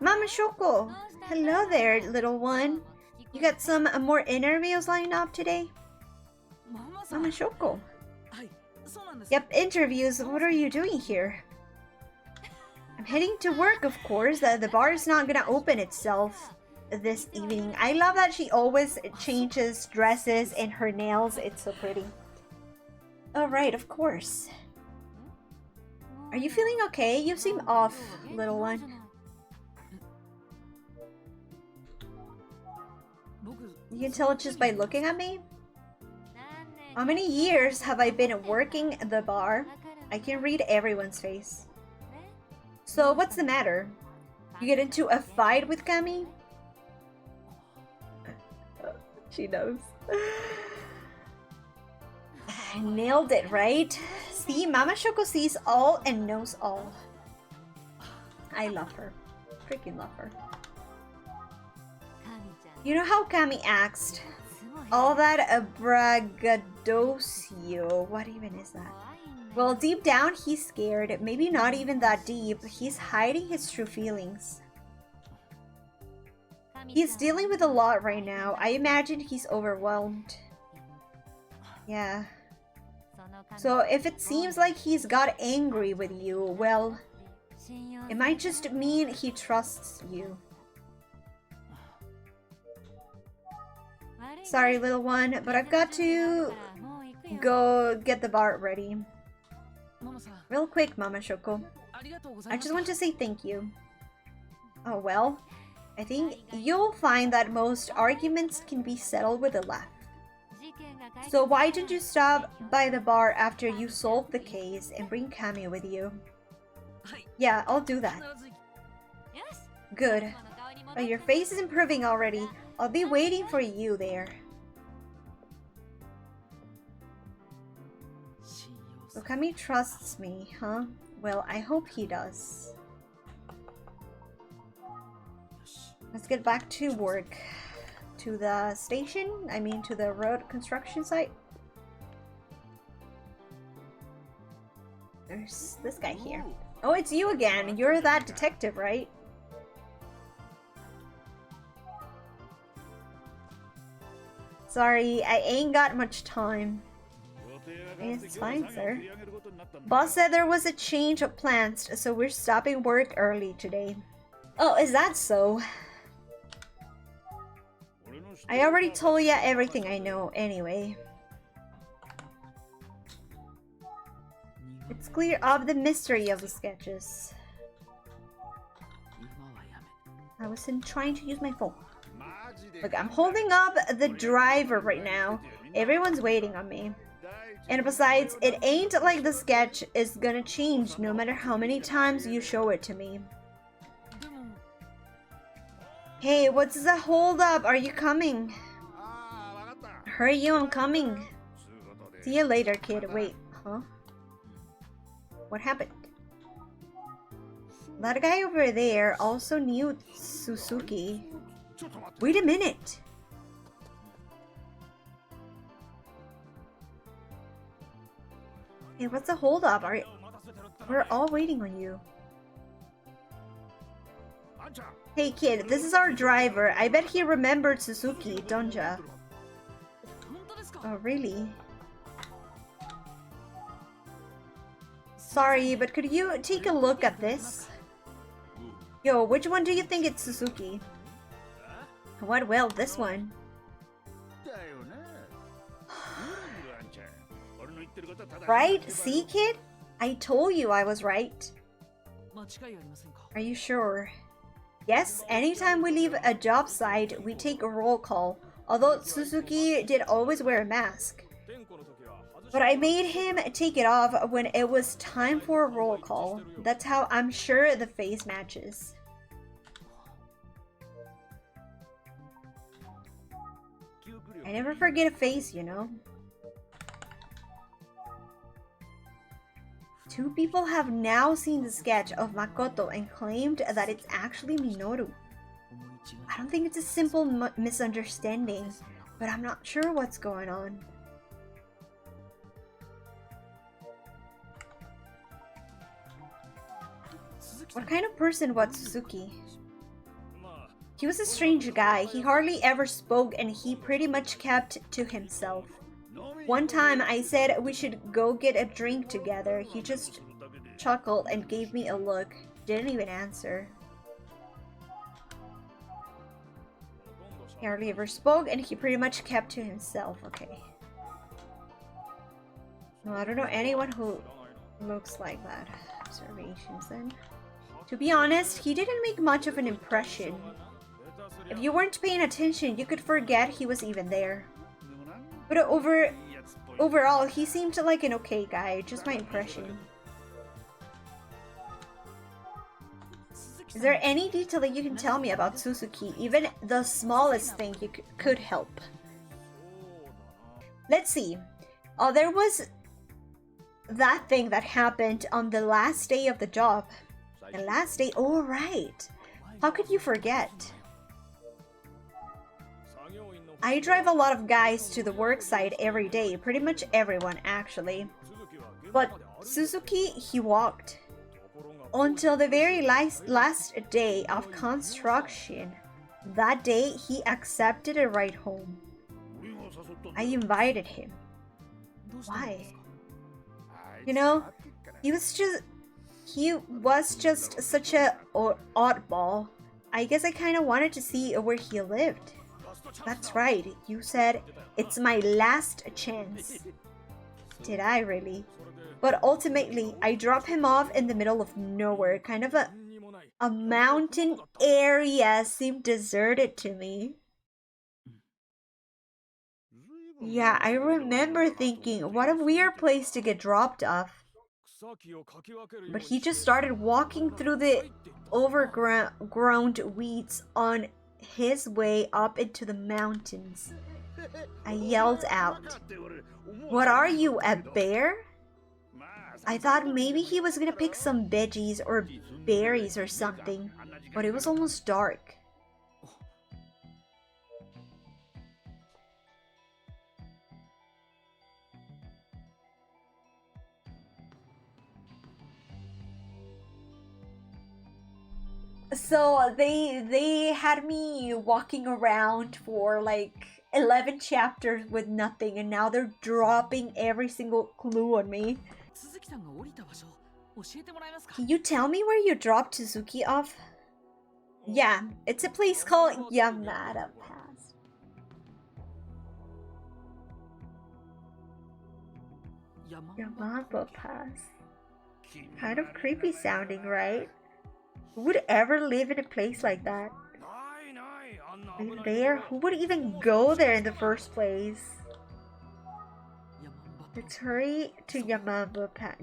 Mama Shoko! Hello there, little one. You got some more interviews lined up today? Mama Shoko. Yep, interviews. What are you doing here? I'm heading to work, of course. The bar is not gonna open itself this evening. I love that she always changes dresses and her nails. It's so pretty. Alright, of course. Are you feeling okay? You seem off, little one. You can tell just by looking at me. How many years have I been working the bar? I can read everyone's face. So what's the matter? You get into a fight with Kami? She knows. I nailed it, right? See, Mama Shoko sees all and knows all. I love her. Freaking love her. You know how Kami acts? All that braggadocio. What even is that? Well, deep down, he's scared. Maybe not even that deep. He's hiding his true feelings. He's dealing with a lot right now. I imagine he's overwhelmed. Yeah. So if it seems like he's got angry with you, well, it might just mean he trusts you. Sorry, little one, but I've got to go get the bar ready. Real quick, Mama Shoko. I just want to say thank you. Oh, well, I think you'll find that most arguments can be settled with a laugh. So why didn't you stop by the bar after you solved the case and bring Kami with you? Yeah, I'll do that. Good. Oh, your face is improving already. I'll be waiting for you there. So Kami trusts me, huh? Well, I hope he does. Let's get back to work. to the station. I mean, to the road construction site. There's this guy here. Oh, it's you again. You're that detective, right? Sorry, I ain't got much time. It's fine, sir. Boss said there was a change of plans, so we're stopping work early today. Oh, is that so? I already told you everything I know anyway. It's clear of the mystery of the sketches. I wasn't trying to use my phone. Look, I'm holding up the driver right now. Everyone's waiting on me. And besides, it ain't like the sketch is gonna change no matter how many times you show it to me. Hey, what's the hold up? Are you coming? Hurry you, I'm coming. See you later, kid. Wait, huh? What happened? That guy over there also knew Suzuki. Wait a minute. Hey, what's the hold up? We're all waiting on you. Hey kid, this is our driver. I bet he remembered Suzuki, don't ya? Oh, really? Sorry, but could you take a look at this? Yo, which one do you think it's Suzuki? What, well, this one. Right? See, kid? I told you I was right. Are you sure? Yes, anytime we leave a job site, we take a roll call. Although Suzuki did always wear a mask. But I made him take it off when it was time for a roll call. That's how I'm sure the face matches. I never forget a face, you know. Two people have now seen the sketch of Makoto and claimed that it's actually Minoru. I don't think it's a simple misunderstanding, but I'm not sure what's going on. What kind of person was Suzuki? He was a strange guy. He hardly ever spoke and he pretty much kept to himself. One time I said we should go get a drink together. He just chuckled and gave me a look. Didn't even answer. He hardly ever spoke and he pretty much kept to himself. Okay. No, I don't know anyone who looks like that. Observations then. To be honest, he didn't make much of an impression. If you weren't paying attention, you could forget he was even there. But overall, he seemed like an okay guy, just my impression. Is there any detail that you can tell me about Suzuki? Even the smallest thing you could help. Let's see. Oh, there was that thing that happened on the last day of the job. The last day? Oh, right. How could you forget? I drive a lot of guys to the work site every day. Pretty much everyone, actually. But Suzuki, he walked. Until the very last day of construction. That day, he accepted a ride home. I invited him. Why? You know, he was just such a oddball. I guess I kind of wanted to see where he lived. That's right, you said, it's my last chance. Did I really? But ultimately, I dropped him off in the middle of nowhere. Kind of a mountain area seemed deserted to me. Yeah, I remember thinking, what a weird place to get dropped off. But he just started walking through the overgrown weeds on his way up into the mountains. I yelled out, "What are you, a bear?" I thought maybe he was gonna pick some veggies or berries or something, but it was almost dark. So they had me walking around for like 11 chapters with nothing, and now they're dropping every single clue on me. Can you tell me where you dropped Suzuki off? Yeah, it's a place called Yamada Pass. Yamada Pass. Kind of creepy sounding, right? Who would ever live in a place like that? Live there? Who would even go there in the first place? Let's hurry to Yamanba Pass.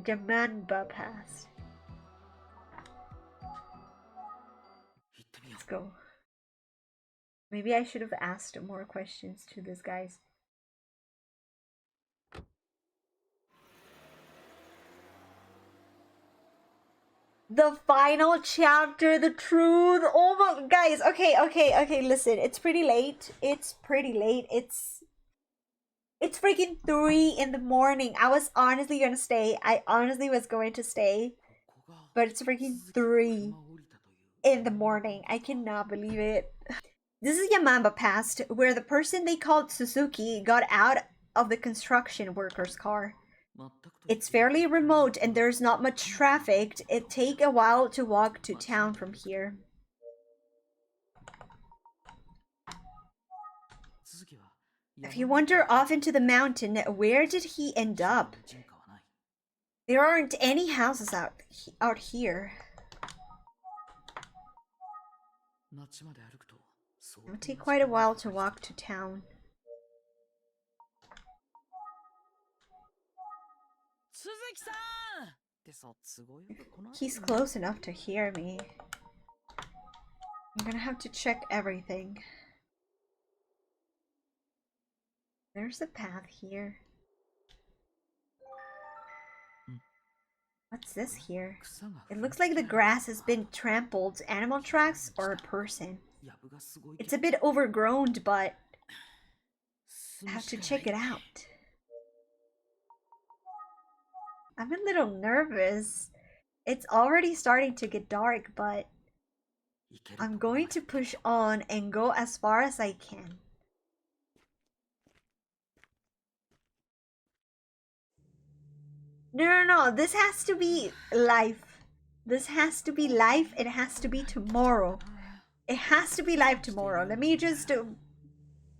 Let's go. Maybe I should have asked more questions to these guys. The final chapter, the truth. Oh my, guys. Okay. Listen, it's pretty late. It's freaking 3 in the morning. I was honestly gonna stay. I honestly was going to stay, but it's freaking 3 in the morning. I cannot believe it. This is Yamamba Pass, where the person they called Suzuki got out of the construction worker's car. It's fairly remote and there's not much traffic. It'd take a while to walk to town from here. If you wander off into the mountain, where did he end up? There aren't any houses out here. It would take quite a while to walk to town. He's close enough to hear me. I'm gonna have to check everything. There's a path here. What's this here? It looks like the grass has been trampled. Animal tracks or a person? It's a bit overgrown, but I have to check it out. I'm a little nervous. It's already starting to get dark, but I'm going to push on and go as far as I can. No. This has to be life. This has to be life. It has to be tomorrow. It has to be live tomorrow. Let me just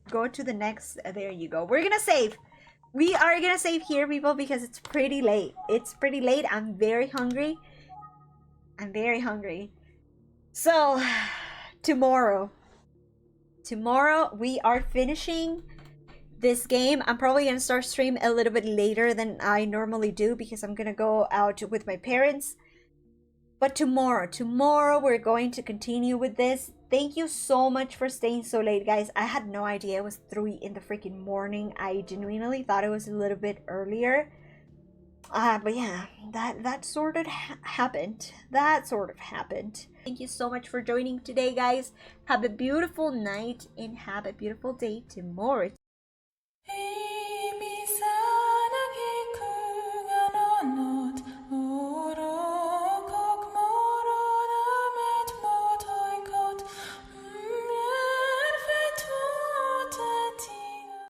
go to the next. There you go. We're gonna save. We are gonna save here, people, because it's pretty late. It's pretty late. I'm very hungry. I'm very hungry. So, tomorrow we are finishing this game. I'm probably gonna start stream a little bit later than I normally do because I'm gonna go out with my parents. But tomorrow we're going to continue with this. Thank you so much for staying so late, guys. I had no idea it was 3 in the freaking morning. I genuinely thought it was a little bit earlier. But yeah, that sort of happened. That sort of happened. Thank you so much for joining today, guys. Have a beautiful night and have a beautiful day tomorrow.